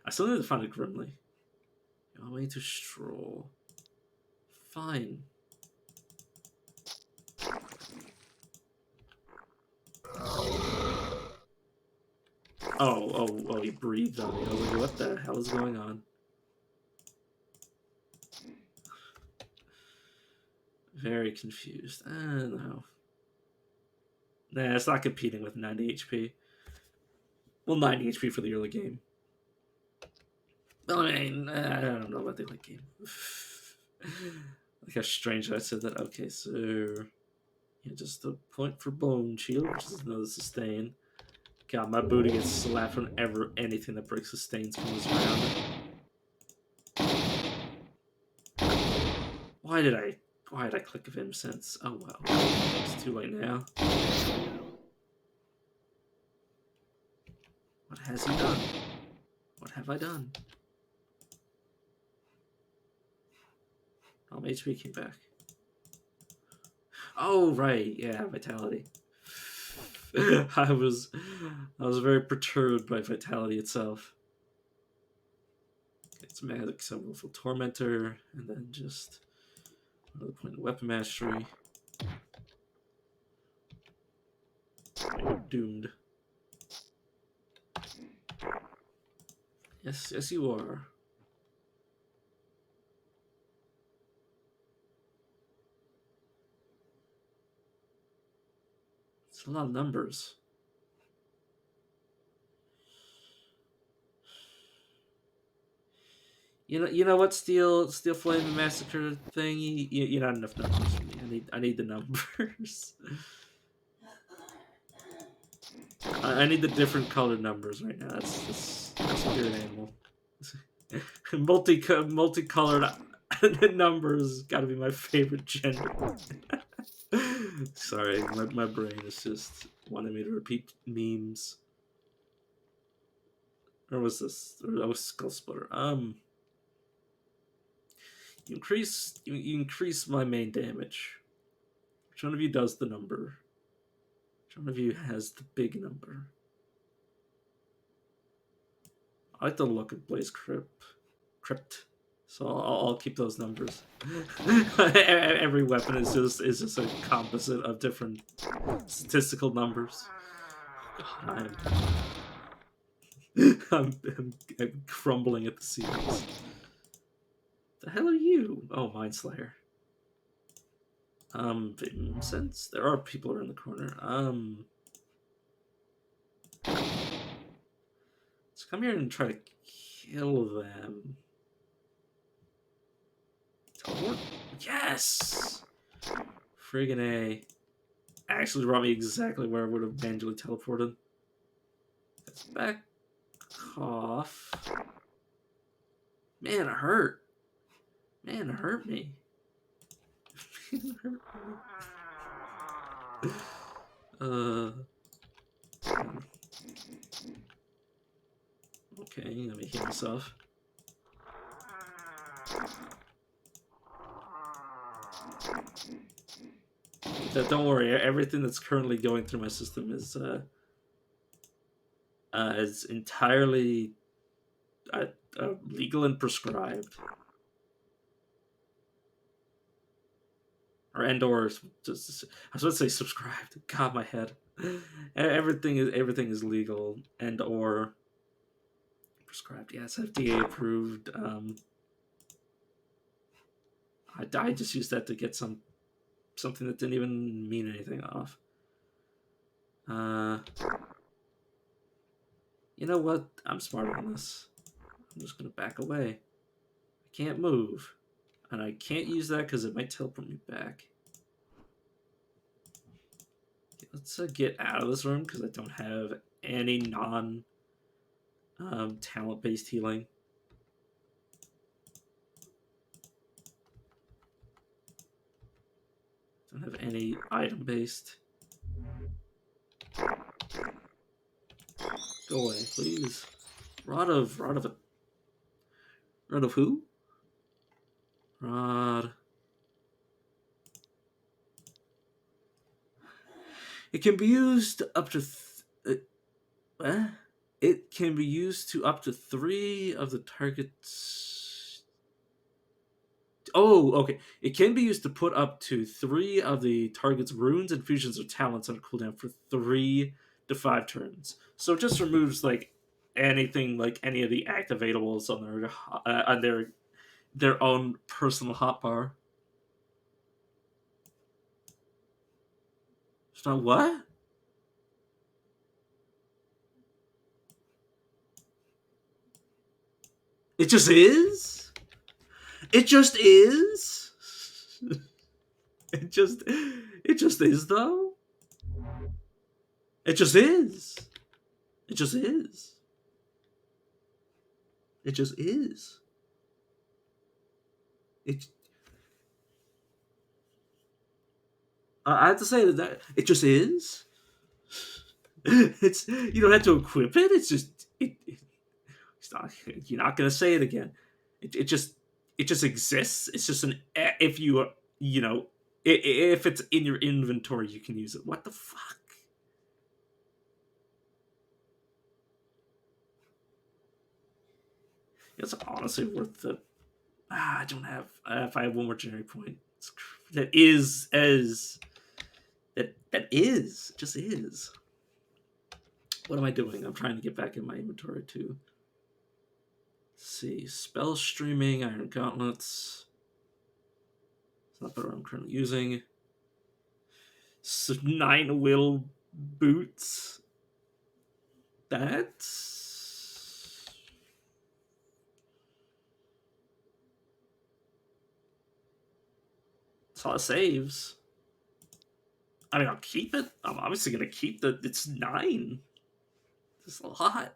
I still need to find a Grimly. I'm way to stroll. Fine. Oh, he breathed on me. I was like, what the hell is going on? Very confused. No. Nah, it's not competing with 90 HP. Well, 90 HP for the early game. Well, I mean, I don't know about the late game. Like how strange I said that. Okay, so yeah, just a point for bone shield, which is another sustain. God, my booty gets slapped whenever anything that breaks sustains comes around. Why did I click of him since? Oh well, it's too late now. What has he done? What have I done? Oh, my HP came back. Oh right, yeah, vitality. I was very perturbed by vitality itself. It's magic symbol for tormentor, and then just another point of weapon mastery. You're doomed. Yes, you are. It's a lot of numbers. You know what, Steel Flame and Massacre thing? You're not enough numbers for me. I need the numbers. I need the different colored numbers right now. That's a weird animal. Multicolored numbers got to be my favorite gender. Sorry, my brain is just wanting me to repeat memes. Or was this? Or that was Skull Splitter. You increase my main damage. Which one of you does the number? Which one of you has the big number? I like the look of Blaze Crypt. So I'll keep those numbers. Every weapon is just a composite of different statistical numbers. God, I'm crumbling at the seams. The hell are you? Oh, Mind Slayer. Since there are people around the corner, let's come here and try to kill them. Teleport? Yes! Friggin' A. Actually brought me exactly where I would have manually teleported. Let's back off. Man, it hurt. Man, it hurt me. It hurt me. Okay, let me heal myself. Don't worry, everything that's currently going through my system is entirely legal and prescribed, or just I was going to say subscribed. God, my head. Everything is legal and or prescribed. Yes, FDA approved. I just used that to get something that didn't even mean anything off. You know what? I'm smarter than this. I'm just gonna back away. I can't move, and I can't use that because it might teleport me back. Okay, let's get out of this room because I don't have any non talent based healing. Don't have any item based. Go away, please. Rod of who? Rod. It can be used up to. It can be used to up to 3 of the target's. Oh, okay. It can be used to put up to 3 of the target's runes, infusions, or talents on cooldown for 3 to 5 turns. So it just removes like anything, like any of the activatables on their own personal hotbar. It's not what? It just is. It just is. It just is though. It just is. It just is. It just is. It. I have to say that it just is. It's you don't have to equip it. It's just it's not, you're not gonna say it again. It just exists. It's just an if you know if it's in your inventory you can use it. What the fuck? It's honestly worth the. I don't have. If I have one more generic point, that is as that is just is. What am I doing? I'm trying to get back in my inventory too. Let's see, spell streaming, iron gauntlets. It's not what I'm currently using. 9 will boots. That's. It's a lot of saves. I mean, I'll keep it. I'm obviously gonna keep the. It's 9. It's a lot.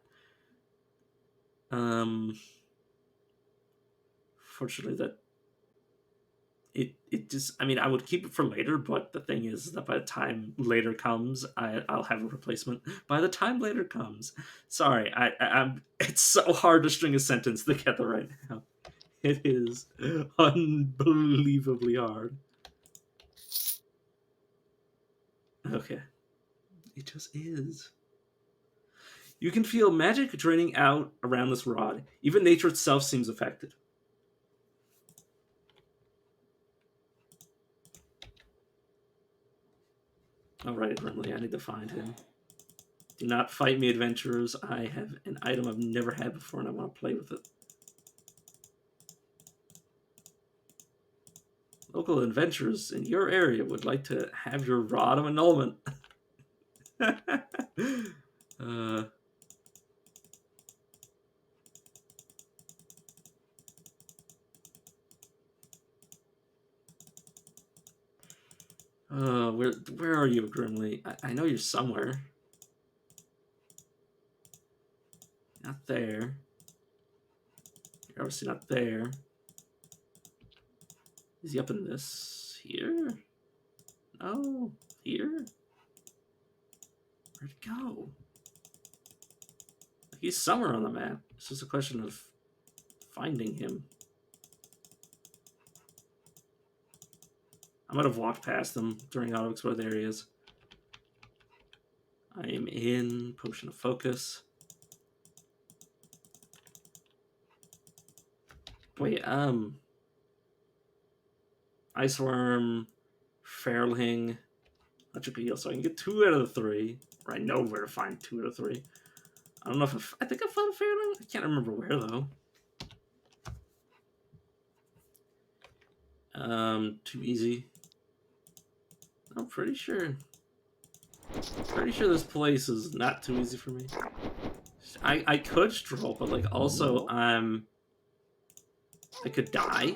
Fortunately, that it just. I mean, I would keep it for later, but the thing is that by the time later comes, I'll have a replacement. By the time later comes, sorry, I'm. It's so hard to string a sentence together right now. It is unbelievably hard. Okay, it just is. You can feel magic draining out around this rod. Even nature itself seems affected. Alright, Brimley, I need to find him. Do not fight me, adventurers. I have an item I've never had before and I want to play with it. Local adventurers in your area would like to have your rod of annulment. Where are you, Grimly? I know you're somewhere. Not there. You're obviously not there. Is he up in this? Here? No. Here? Where'd he go? He's somewhere on the map. It's just a question of finding him. I might have walked past him during auto-explore. There he is. I am in Potion of Focus. Wait, Iceworm, Ferling, Electric Eel, so I can get 2 out of the 3. Or I know where to find 2 out of 3. I don't know if I think I found Ferling. I can't remember where though. Too easy. I'm pretty sure. Pretty sure this place is not too easy for me. I could stroll, but like also I could die.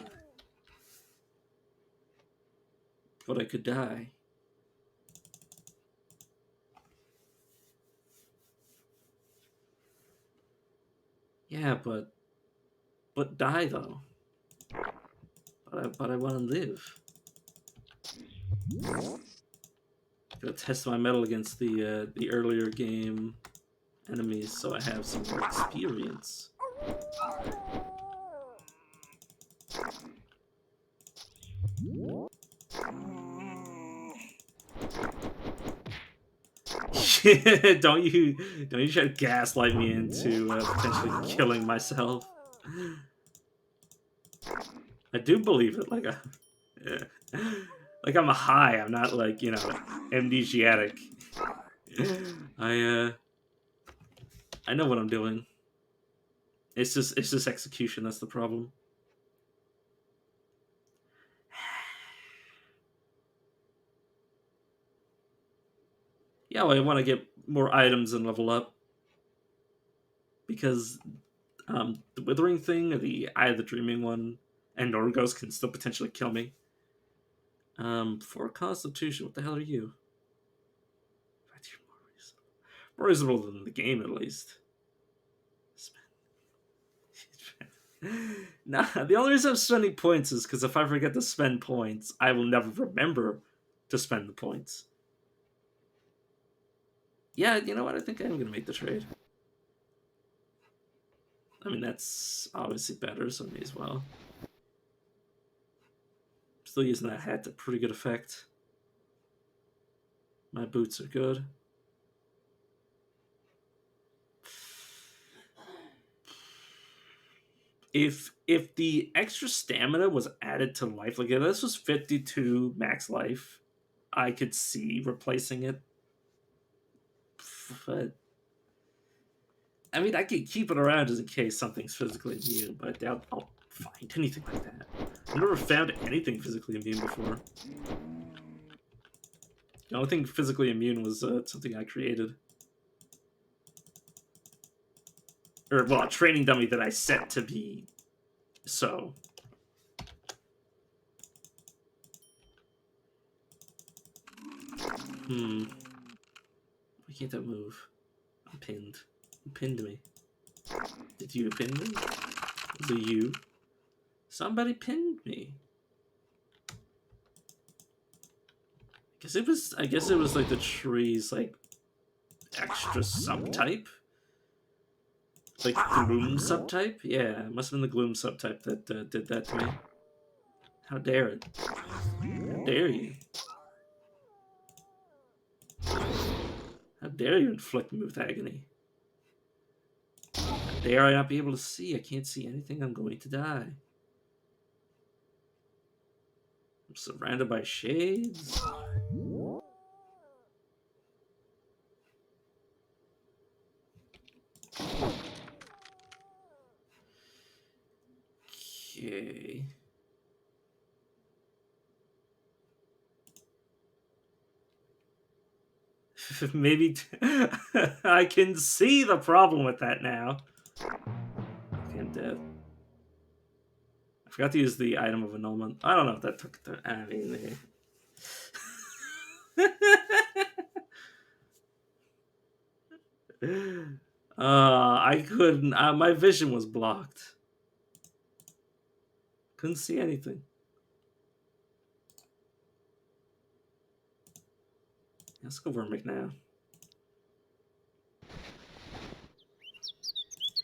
But I could die. Yeah, but die though. But I want to live. Gotta test my mettle against the earlier game enemies, so I have some more experience. don't you try to gaslight me into potentially killing myself. I do believe it. Like like I'm a high. I'm not like, you know, amnesiac. I know what I'm doing. It's just execution that's the problem. Yeah, well, I want to get more items and level up. Because the Withering thing, or the Eye of the Dreaming one, and Norgos can still potentially kill me. For Constitution, what the hell are you? More reasonable than the game, at least. Nah, the only reason I'm spending points is because if I forget to spend points, I will never remember to spend the points. Yeah, you know what? I think I'm going to make the trade. I mean, that's obviously better, so may as well. Still using that hat to pretty good effect. My boots are good. If the extra stamina was added to life, like if this was 52 max life, I could see replacing it. But I mean, I could keep it around just in case something's physically immune, but I doubt I'll find anything like that. I've never found anything physically immune before. The only thing physically immune was something I created. Or, well, a training dummy that I set to be so. Why can't that move? I'm pinned. You pinned me. Did you pin me? Was it you? Somebody pinned me. I guess it was like the tree's like extra subtype. Like gloom subtype? Yeah, it must have been the gloom subtype that did that to me. How dare it? How dare you? How dare you inflict me with agony? How dare I not be able to see? I can't see anything. I'm going to die. I'm surrounded by shades. Okay. Maybe I can see the problem with that now. Okay, I'm dead. I forgot to use the item of annulment. I don't know if that took the. I mean, I couldn't. My vision was blocked. Couldn't see anything. Let's go Vermic now.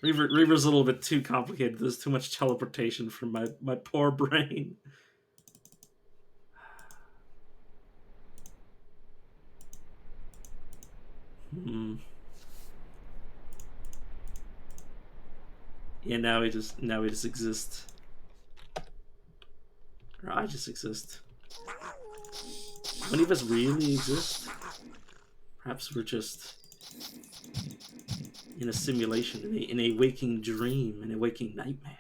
Reaver's a little bit too complicated. There's too much teleportation for my poor brain. Yeah, now we just exist. Or I just exist. Do any of us really exist? Perhaps we're just in a simulation, in a waking dream, in a waking nightmare.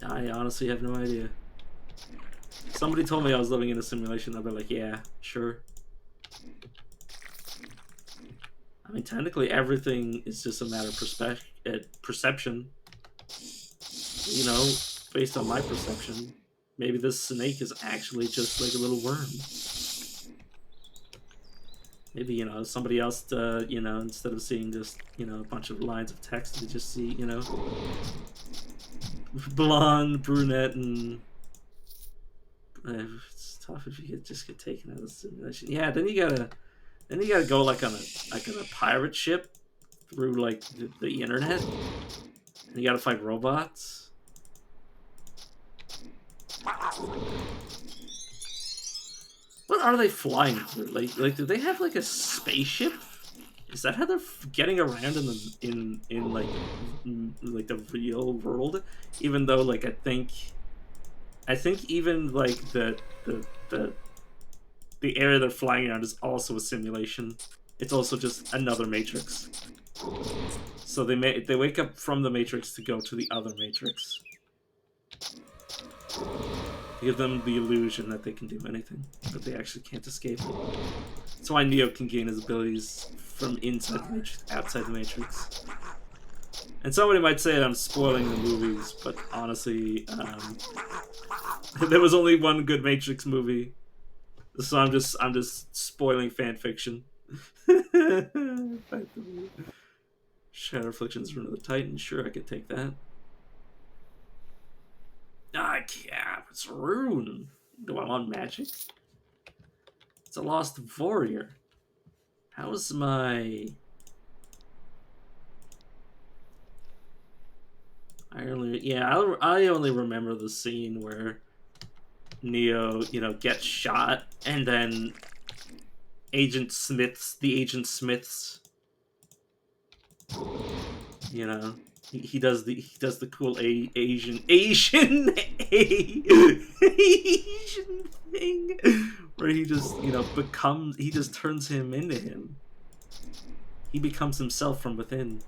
I honestly have no idea. Somebody told me I was living in a simulation, I'd be like, yeah, sure. I mean, technically everything is just a matter of perception. You know, based on my perception. Maybe this snake is actually just like a little worm. Maybe, you know, somebody else, you know, instead of seeing just, you know, a bunch of lines of text, they just see, you know, blonde, brunette, and it's tough if you just get taken out of the simulation. Yeah, then you gotta go like on a pirate ship through like the internet. And you gotta fight robots. What are they flying through? Like, do they have like a spaceship? Is that how they're getting around in like the real world? Even though like I think even like the area they're flying around is also a simulation. It's also just another Matrix. So they wake up from the Matrix to go to the other Matrix. Give them the illusion that they can do anything, but they actually can't escape it. That's why Neo can gain his abilities from inside the Matrix, outside the Matrix. And somebody might say that I'm spoiling the movies, but honestly, there was only one good Matrix movie, so I'm just spoiling fan fiction. Shadow Afflictions, Rune of the Titan. Sure, I could take that. I can't. It's Rune. Do I want magic? It's a Lost Warrior. How's my... I only remember the scene where Neo, you know, gets shot, and then the Agent Smiths, you know, he does the cool Asian Asian thing where he just, you know, he just turns him into him. He becomes himself from within.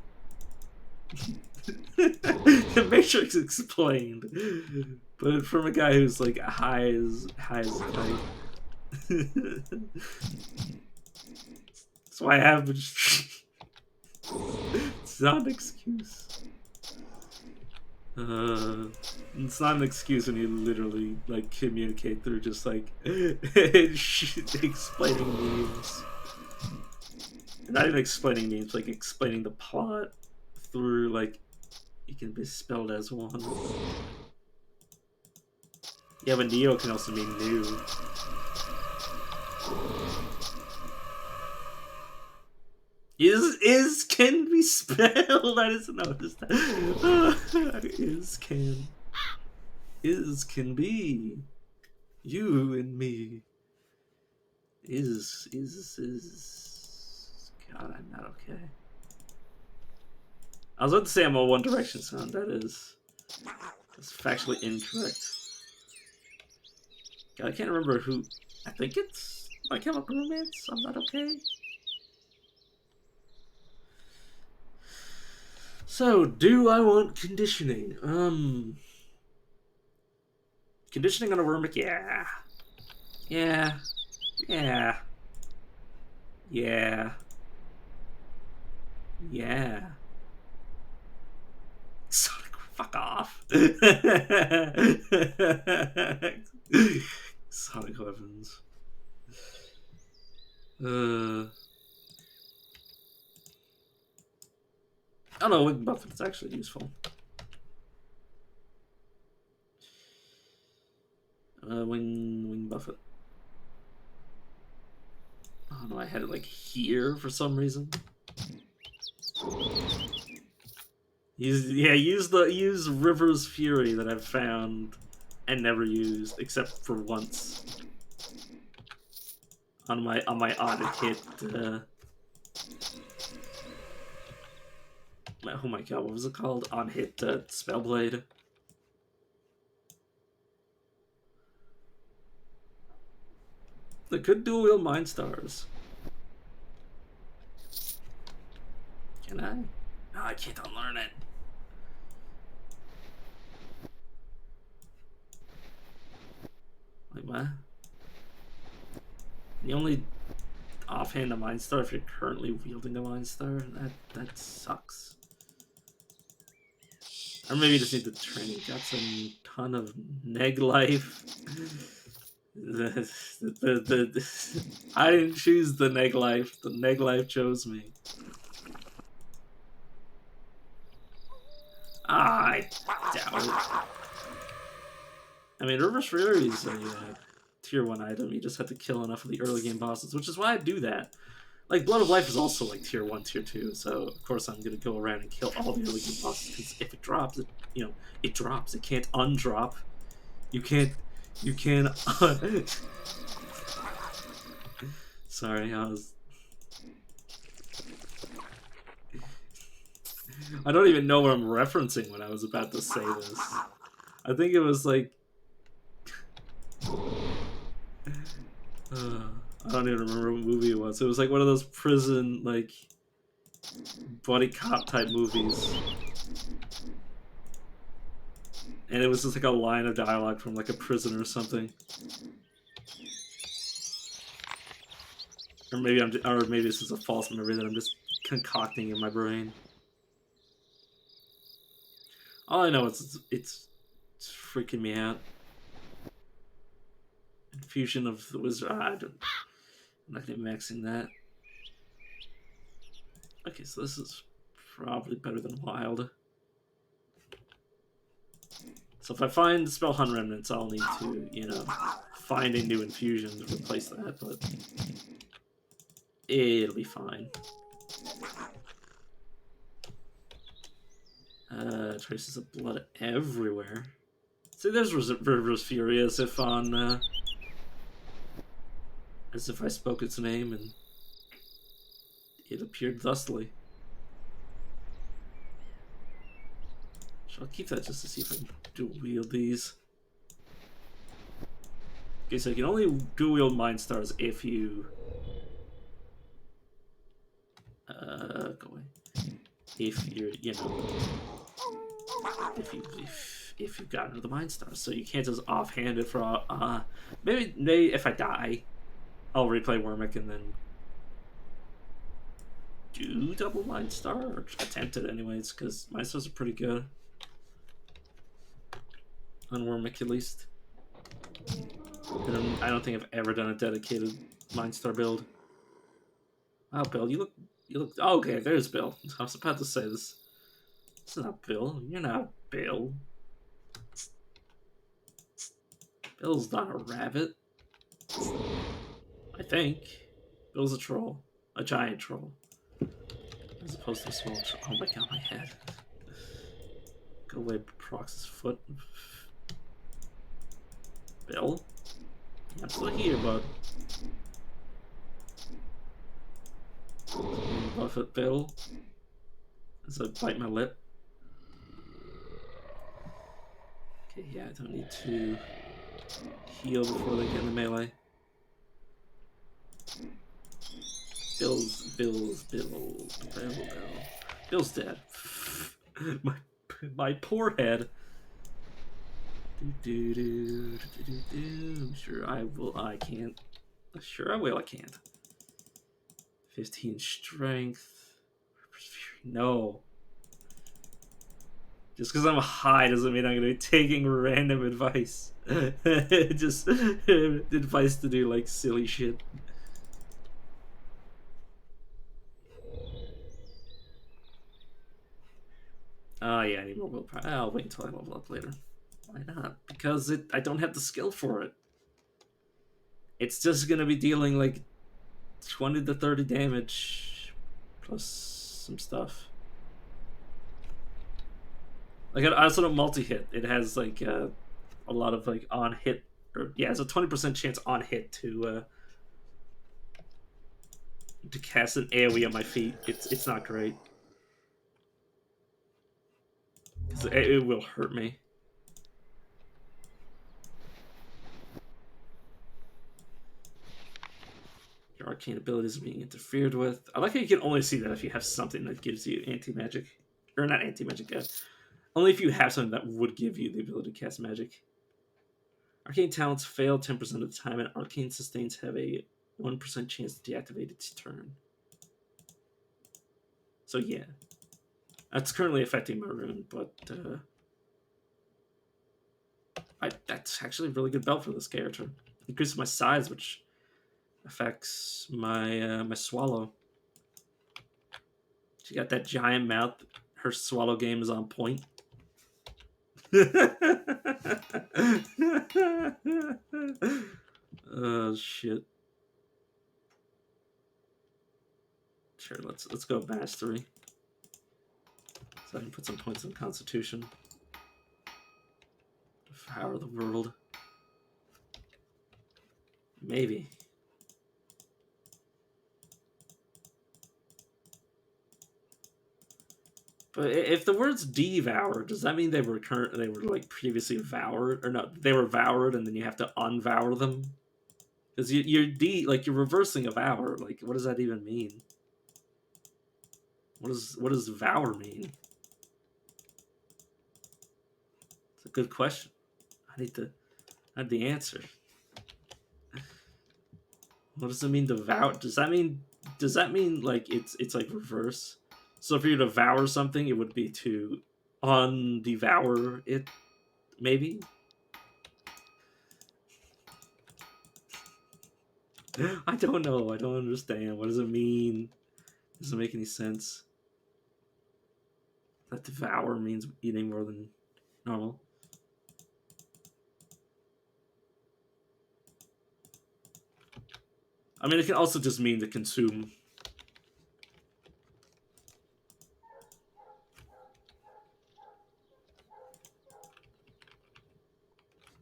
The Matrix explained, but from a guy who's like high as a kite. That's why I have. It's not an excuse. It's not an excuse when you literally like communicate through just like explaining memes. Not even explaining memes, like explaining the plot through like it can be spelled as one. Yeah, but Neo can also mean new. Is can be spelled? I didn't notice that. Is can be. You and me. Is. God, I'm not okay. I was about to say I'm a One Direction sound. That's factually incorrect. God, I can't remember who. I think it's My Chemical Romance. I'm not okay. So, do I want conditioning? Conditioning on a Wormic? Yeah. Yeah. Yeah. Yeah. Yeah. Sonic, fuck off. Sonic weapons. Oh no, Wing Buffet's actually useful. Wing Buffet. Oh no, I had it like here for some reason. Use River's Fury that I've found and never used except for once on my audit hit. Oh my god, what was it called? On hit Spellblade. They could dual wield Mind Stars. Can I? No, I can't unlearn it. Wait, what? You only offhand a Mind Star if you're currently wielding a Mind Star? That sucks. Or maybe you just need the training. Got some ton of neg life. I didn't choose the neg life. The neg life chose me. I doubt it. I mean, Reverse Fury is a tier 1 item. You just have to kill enough of the early game bosses, which is why I do that. Like, Blood of Life is also like tier 1, tier 2, so of course I'm gonna go around and kill all the early game bosses, because if it drops, it drops. It can't undrop. You can... Sorry, I don't even know what I'm referencing when I was about to say this. I think it was like... I don't even remember what movie it was. It was like one of those prison, like, buddy cop type movies. And it was just like a line of dialogue from like a prison or something. Or maybe this is a false memory that I'm just concocting in my brain. All I know is it's freaking me out. Infusion of the wizard. I'm not gonna be maxing that. Okay, so this is probably better than Wild. So if I find Spell Hunt Remnants, I'll need to, find a new infusion to replace that, but it'll be fine. Traces of blood everywhere. See, there's River's Fury as if I spoke its name and it appeared thusly. So I'll keep that just to see if I can dual wield these. Okay, so you can only dual wield Mind Stars if you go away. If you're, if you've gotten rid of the Mind Stars, so you can't just offhand it for maybe if I die, I'll replay Wormic and then do double Mind Star, or attempt it anyways, because Mind Stars are pretty good on Wormic at least. And I don't think I've ever done a dedicated Mind Star build. Wow, Bill, you look. Oh, okay, there's Bill. I was about to say this. This is not Bill. You're not Bill. Bill's not a rabbit. I think. Bill's a troll. A giant troll. As opposed to a small troll. Oh my god, my head. Go away, Prox's foot. Bill? I'm still here, bud. Buffett Bill. As I bite my lip. Okay, yeah, I don't need to heal before they get in the melee. Bill. Bill's dead. my my poor head. Sure, I will. I can't. Sure, I will. I can't. 15 strength. No. Just because I'm high doesn't mean I'm going to be taking random advice. Just advice to do like silly shit. Oh yeah, I need more willpower. I'll wait until I level up later. Why not? Because I don't have the skill for it. It's just gonna be dealing like 20 to 30 damage plus some stuff. Like I also don't multi-hit. It has like a lot of like on hit, or yeah, it's a 20% chance on hit to cast an AoE on my feet. It's not great because it will hurt me. Your arcane abilities are being interfered with. I like how you can only see that if you have something that gives you anti-magic, or not anti-magic. Only if you have something that would give you the ability to cast magic. Arcane talents fail 10% of the time, and arcane sustains have a 1% chance to deactivate its turn. So yeah, that's currently affecting my rune, but that's actually a really good belt for this character. Increases my size, which affects my my swallow. She got that giant mouth. Her swallow game is on point. Oh shit. Sure, let's go mastery. So I can put some points in Constitution. Devour the world. Maybe. But if the words devour, does that mean they were like previously devoured, or no? They were devoured, and then you have to unvour them? Because you're reversing a vour. Like, what does that even mean? What does vour mean? It's a good question. I have the answer. What does it mean devour? Does that mean like it's like reverse? So if you devour something, it would be to undevour it, maybe? I don't know. I don't understand. What does it mean? Doesn't make any sense. That devour means eating more than normal. I mean, it can also just mean to consume.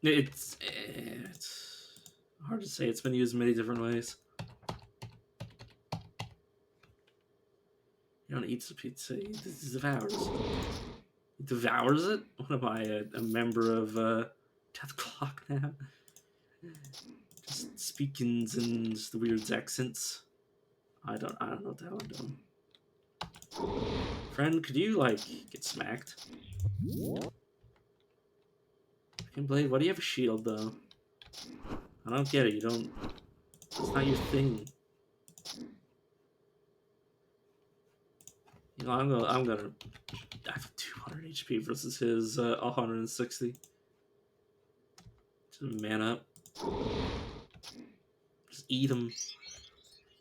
It's hard to say. It's been used many different ways. You don't eat the pizza. He devours it. He devours it? What am I, a member of Death Clock now? Just speaking in just the weird accents. I don't know what the hell I'm doing. Friend, could you like get smacked? Fucking Blade, why do you have a shield though? I don't get it. You don't. It's not your thing. You know, I'm gonna. I have 200 HP versus his 160. Just man up. Just eat him.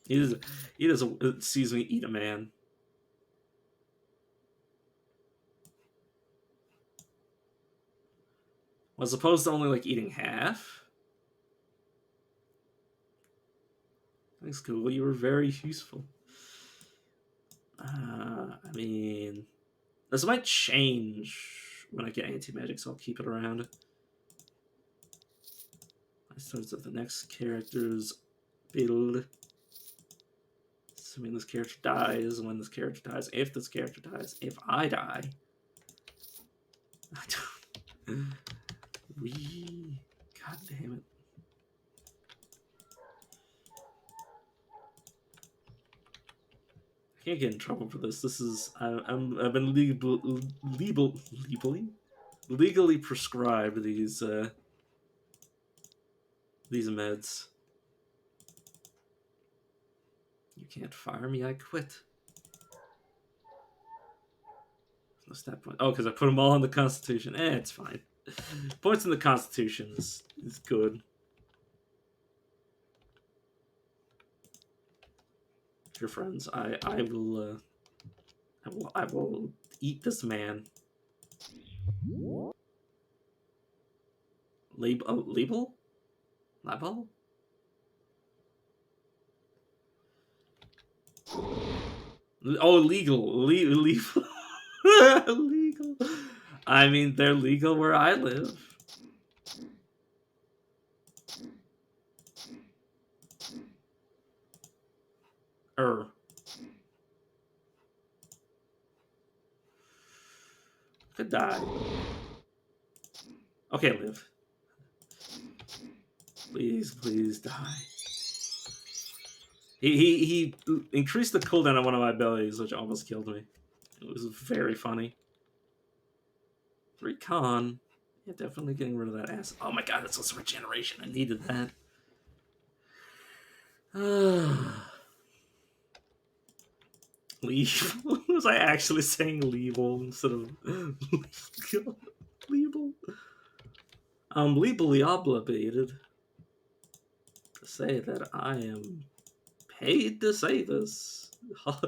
He doesn't sees me eat a man. As opposed to only like eating half. Thanks, Google. You were very useful. I mean, this might change when I get anti-magic, so I'll keep it around. I start with the next character's build. Assuming this character dies, when this character dies, if this character dies, if I die. God damn it. I can't get in trouble for this. This is I've been legally prescribed these meds. You can't fire me. I quit. What's that point? Oh, because I put them all in the Constitution. It's fine. Points in the Constitution is good. Your friends, I will eat this man. Label? Oh, legal. Legal. Legal. I mean, they're legal where I live. Could die. Okay, live. Please, please die. He increased the cooldown on one of my abilities, which almost killed me. It was very funny. 3 con. Yeah, definitely getting rid of that ass. Oh my god, that's also regeneration. I needed that. Leave. Was I actually saying legal instead of legal? I'm legally obligated to say that I am paid to say this. Oh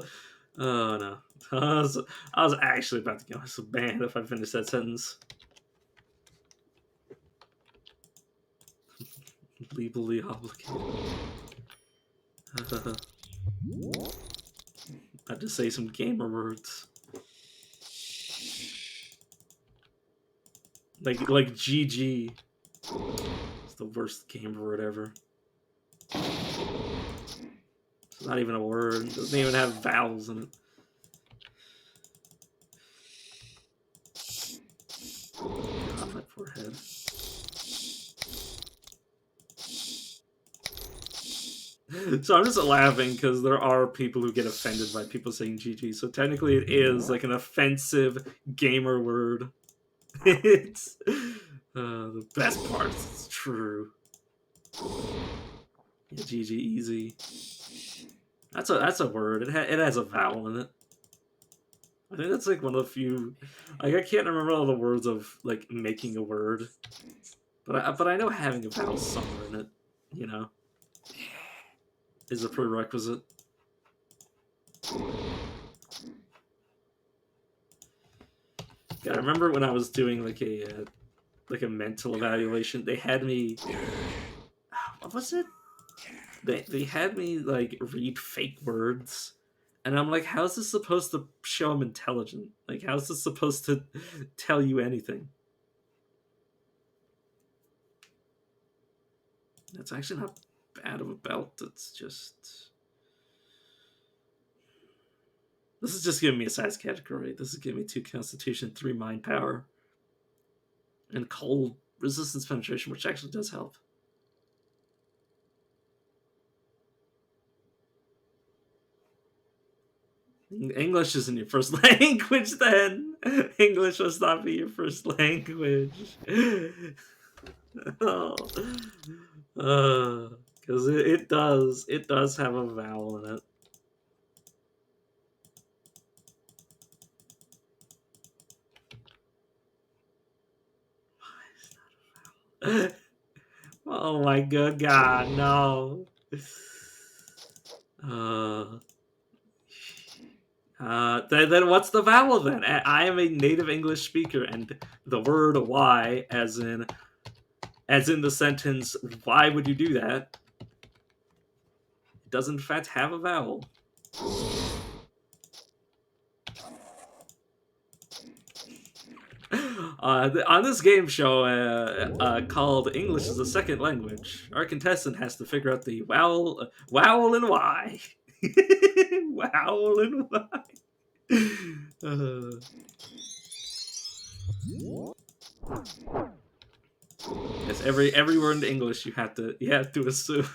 no. I was actually about to get myself banned if I finished that sentence. Legally obligated. I had to say some gamer words. Like GG. It's the worst gamer word ever. It's not even a word. It doesn't even have vowels in it. On my forehead. So I'm just laughing because there are people who get offended by people saying GG. So technically it is like an offensive gamer word. It's the best part. It's true. Yeah, GG easy. That's a word. It has a vowel in it. I think that's like one of the few. Like I can't remember all the words of like making a word, but I know having a vowel somewhere in it, you know, is a prerequisite. Yeah, I remember when I was doing like a mental evaluation. They had me. What was it? They had me like read fake words, and I'm like, how's this supposed to show I'm intelligent? Like, how's this supposed to tell you anything? That's actually not bad of a belt. It's just. This is just giving me a size category. This is giving me 2 constitution, 3 mind power, and cold resistance penetration, which actually does help. English isn't your first language, then. English must not be your first language. Because it does have a vowel in it. Oh my good god, no. Then what's the vowel then? I am a native English speaker, and the word "why," as in the sentence, "Why would you do that?" It does in fact have a vowel. On this game show called English as a Second Language, our contestant has to figure out the vowel and why. Vowel and why. Yes, every word in English you have to assume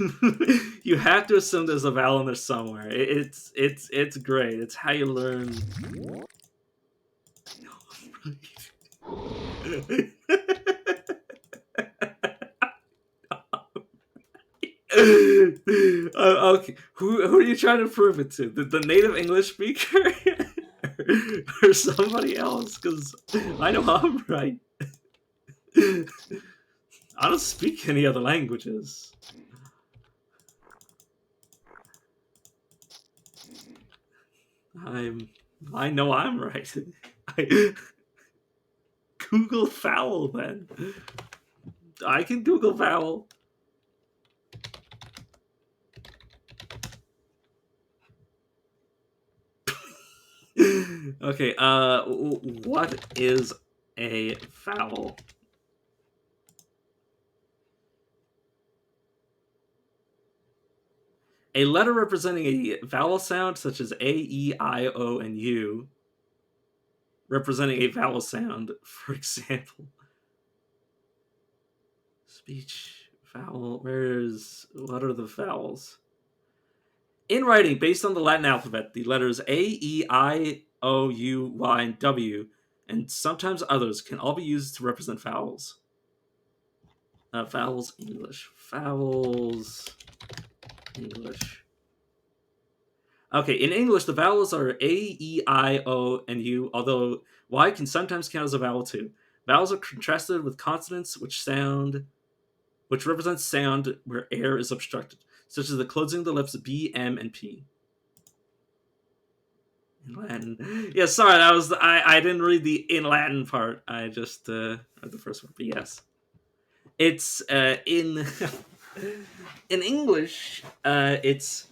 you have to assume there's a vowel in there somewhere. It's great. It's how you learn. Okay, who are you trying to prove it to? The native English speaker or somebody else? Because I know I'm right. I don't speak any other languages. I'm. I know I'm right. I, Google foul then. I can Google vowel. Okay, what is a vowel? A letter representing a vowel sound such as A, E, I, O, and U, representing a vowel sound, for example. Speech, vowel, what are the vowels? In writing, based on the Latin alphabet, the letters A, E, I, O, U, Y, and W, and sometimes others, can all be used to represent vowels. Vowels, English. Vowels, English. Okay, in English, the vowels are A, E, I, O, and U, although Y can sometimes count as a vowel too. Vowels are contrasted with consonants which represents sound where air is obstructed, such as the closing of the lips B, M, and P. In Latin. Yeah, sorry, I didn't read the in Latin part. I just read the first one, but yes. It's in in English, it's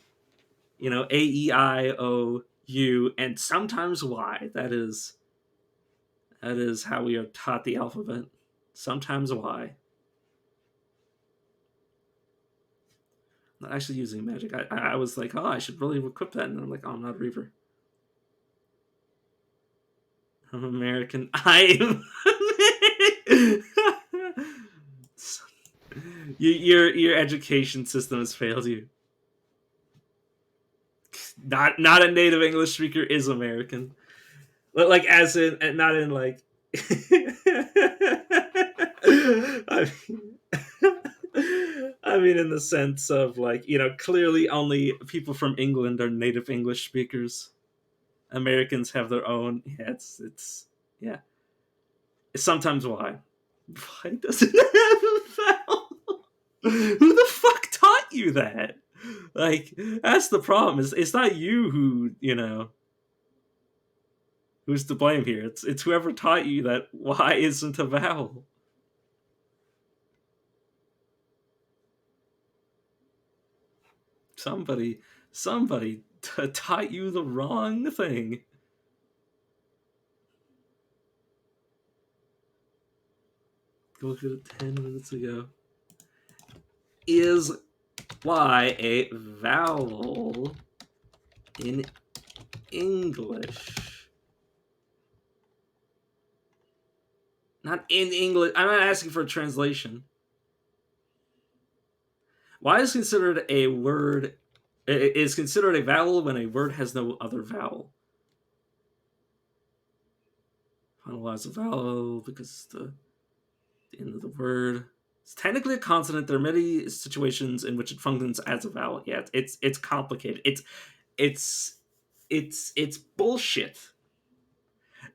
A, E, I, O, U, and sometimes Y. That is how we are taught the alphabet. Sometimes Y. Not actually using magic. I was like, oh, I should really equip that, and I'm like, oh, I'm not a reaver. I'm American. I'm. Your education system has failed you. Not a native English speaker is American. Like as in not in like. I mean, I mean, in the sense of like clearly only people from England are native English speakers. Americans have their own. Yeah, it's yeah. It's sometimes why. Why doesn't it have a vowel? Who the fuck taught you that? Like that's the problem. Is it's not you who's to blame here. It's whoever taught you that Y isn't a vowel. Somebody taught you the wrong thing. Look at it 10 minutes ago. Is Y a vowel in English? Not in English. I'm not asking for a translation. Y is considered a word. It is considered a vowel when a word has no other vowel. Finalize a vowel because the end of the word. It's technically a consonant. There are many situations in which it functions as a vowel. Yeah, it's complicated. It's bullshit.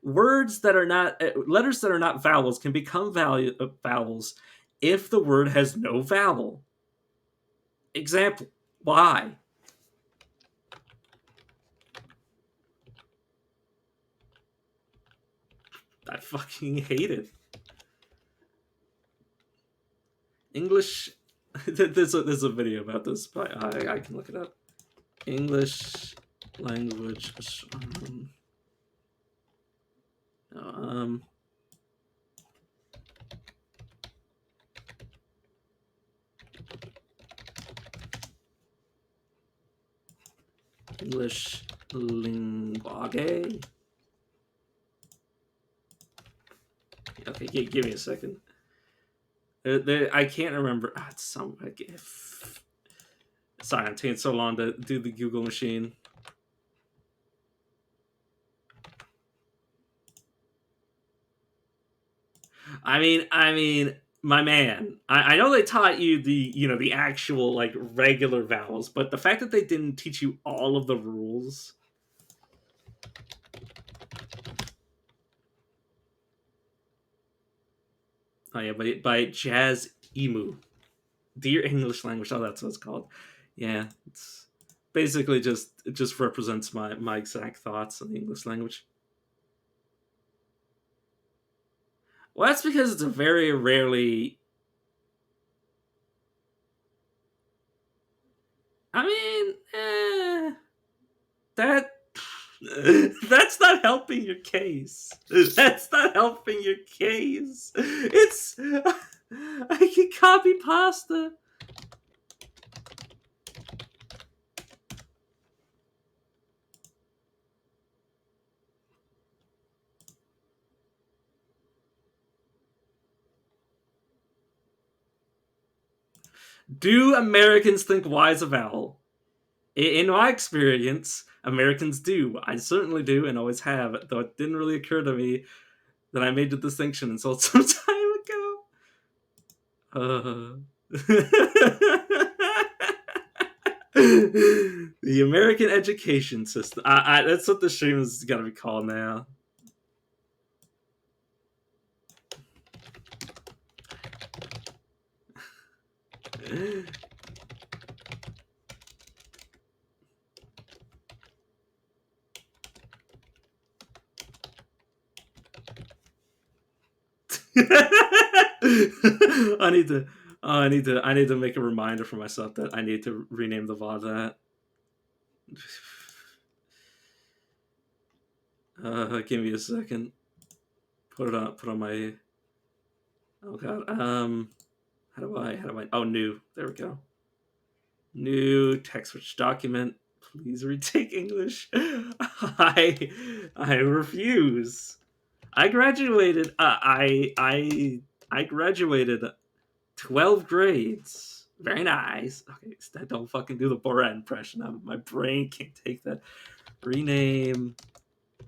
Words that are not letters that are not vowels can become vowels if the word has no vowel. Example: why? I fucking hate it. English. There's a video about this, but I can look it up. English language. Um, English linguage. Okay, give me a second. I can't remember. It's some like if. Sorry, I'm taking so long to do the Google machine. I mean, my man. I know they taught you the actual like regular vowels, but the fact that they didn't teach you all of the rules. Oh yeah, by Jazz Emu. Dear English Language. Oh, that's what it's called. Yeah, it's basically just it just represents my exact thoughts on the English language. Well, that's because it's a very rarely. I mean, that that's not helping your case. That's not helping your case. It's I can copy pasta. Do Americans think Y is a vowel? In my experience, Americans do. I certainly do, and always have. Though it didn't really occur to me that I made the distinction until some time ago. The American education system. That's what the stream is gonna be called now. I need to. I need to make a reminder for myself that I need to rename the VOD that. Give me a second. Put on my. Oh god. How do I? Oh, new. There we go. New text rich document. Please retake English. I refuse. I graduated. I graduated 12 grades. Very nice. Okay, don't fucking do the Borat impression. My brain can't take that. Rename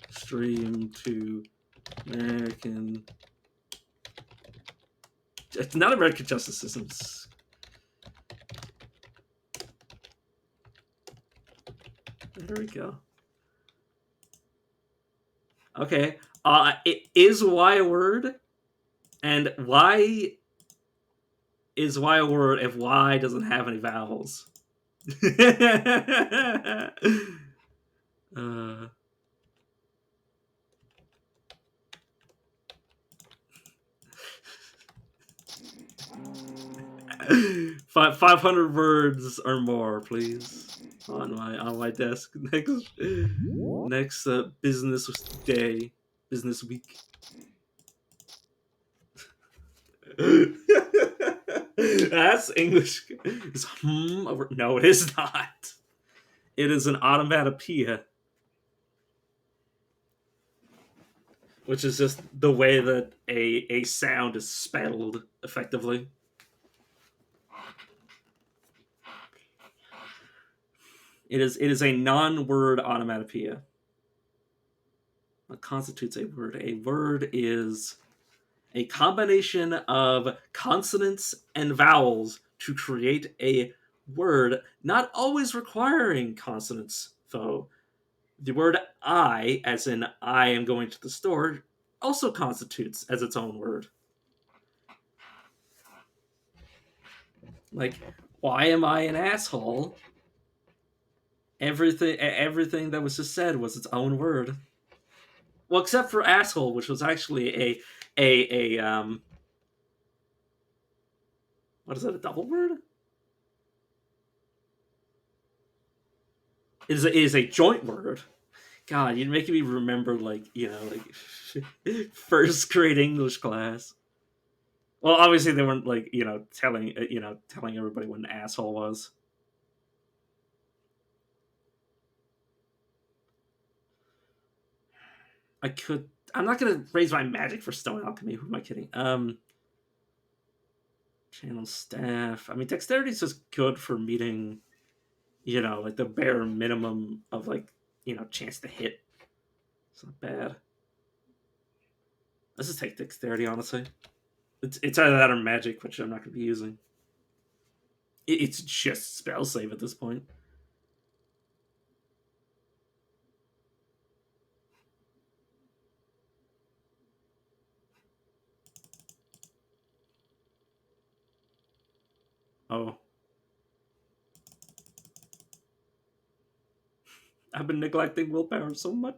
stream to American. It's not American justice systems. There we go. Okay. It is Y a word? And why is Y a word if Y doesn't have any vowels? uh, 500 words or more, please, on my desk next business day, business week. That's English. Is no, it is not. It is an automatopoeia, which is just the way that a sound is spelled effectively. It is a non-word automatopoeia. What constitutes a word? A word is a combination of consonants and vowels to create a word, not always requiring consonants, though. The word I, as in I am going to the store, also constitutes as its own word. Like, why am I an asshole? Everything that was just said was its own word. Well, except for asshole, which was actually a what is that, a double word? It is a joint word. God, you're making me remember, like, like first grade English class. Well, obviously they weren't like telling everybody what an asshole was. I could. I'm not gonna raise my magic for stone alchemy. Who am I kidding? Channel staff. I mean, dexterity is just good for meeting, like the bare minimum of like, chance to hit. It's not bad. Let's just take dexterity, honestly. It's either that or magic, which I'm not going to be using. It's just spell save at this point. Oh. I've been neglecting willpower so much.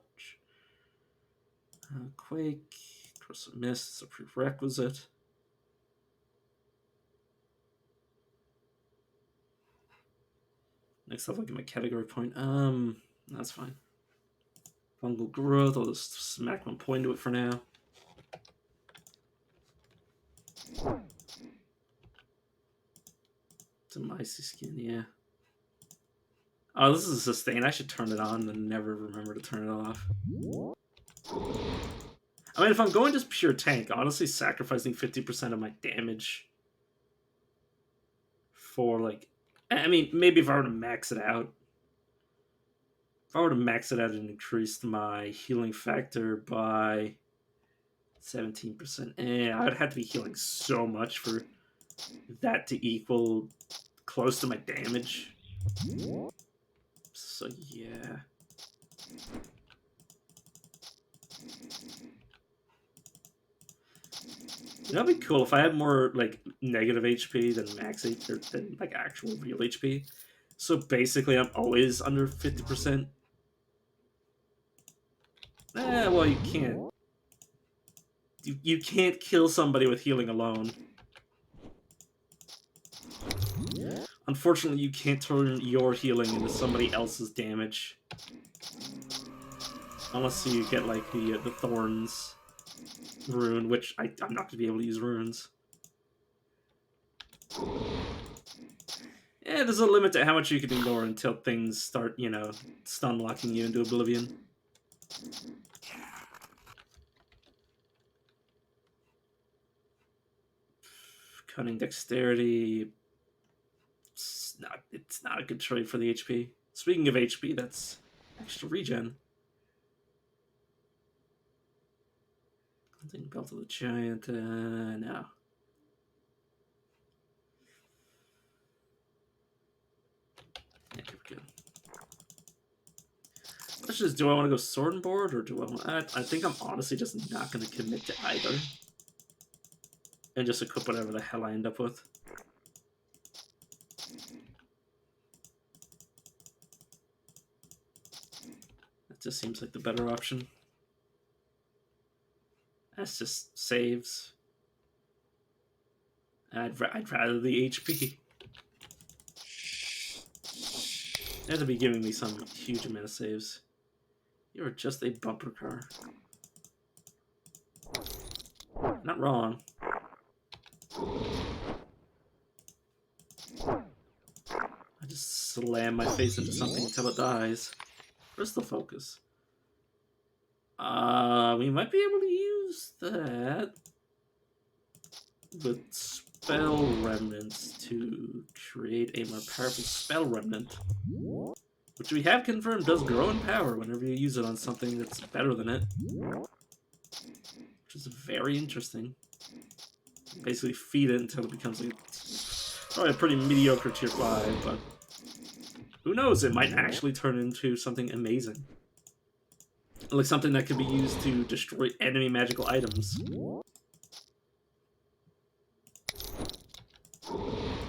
Quake. Curse of Mist is a prerequisite. Next up, I'll get my category point. That's fine. Fungal growth. I'll just smack 1 point to it for now. Some icy skin, yeah. Oh, this is a sustain. I should turn it on and never remember to turn it off. I mean, if I'm going just pure tank, honestly, sacrificing 50% of my damage for, like... I mean, maybe if I were to max it out. If I were to max it out and increased my healing factor by 17%, I'd have to be healing so much for that to equal close to my damage. So, yeah. That'd be cool if I had more like negative HP than max HP, or than like actual real HP. So basically, I'm always under 50%. Well, you can't. You can't kill somebody with healing alone. Unfortunately, you can't turn your healing into somebody else's damage. Unless you get like the Thorns rune, which I'm not going to be able to use runes. Yeah, there's a limit to how much you can ignore until things start, stun locking you into oblivion. Cunning dexterity. It's not a good trade for the HP. Speaking of HP, that's extra regen. Cleansing Belt of the Giant, no. Yeah, good. Question is, do I want to go Sword and Board, or do I want... I think I'm honestly just not going to commit to either. And just equip whatever the hell I end up with. That just seems like the better option. That's just saves. I'd rather the HP. They have to be giving me some huge amount of saves. You're just a bumper car. Not wrong. I just slam my face into something until it dies. Crystal Focus. We might be able to use that with Spell Remnants to create a more powerful Spell Remnant. Which we have confirmed does grow in power whenever you use it on something that's better than it. Which is very interesting. Basically feed it until it becomes like probably a pretty mediocre tier 5, but who knows, it might actually turn into something amazing. Like something that could be used to destroy enemy magical items.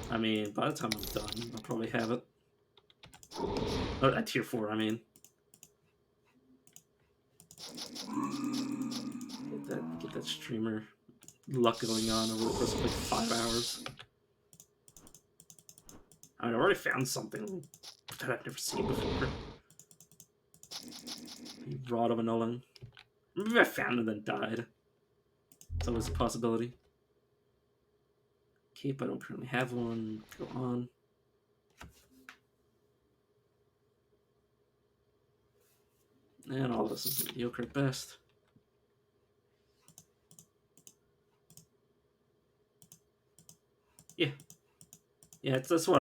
I mean, by the time I'm done, I'll probably have it. Or at tier 4, I mean. Get that streamer luck going on over the course of like 5 hours. I mean, I already found something that I've never seen before. The Rod of Annulling. Maybe I found it and then died. It's always a possibility. Cape, I don't currently have one. Go on. And all this is mediocre at best. Yeah, yeah, that's what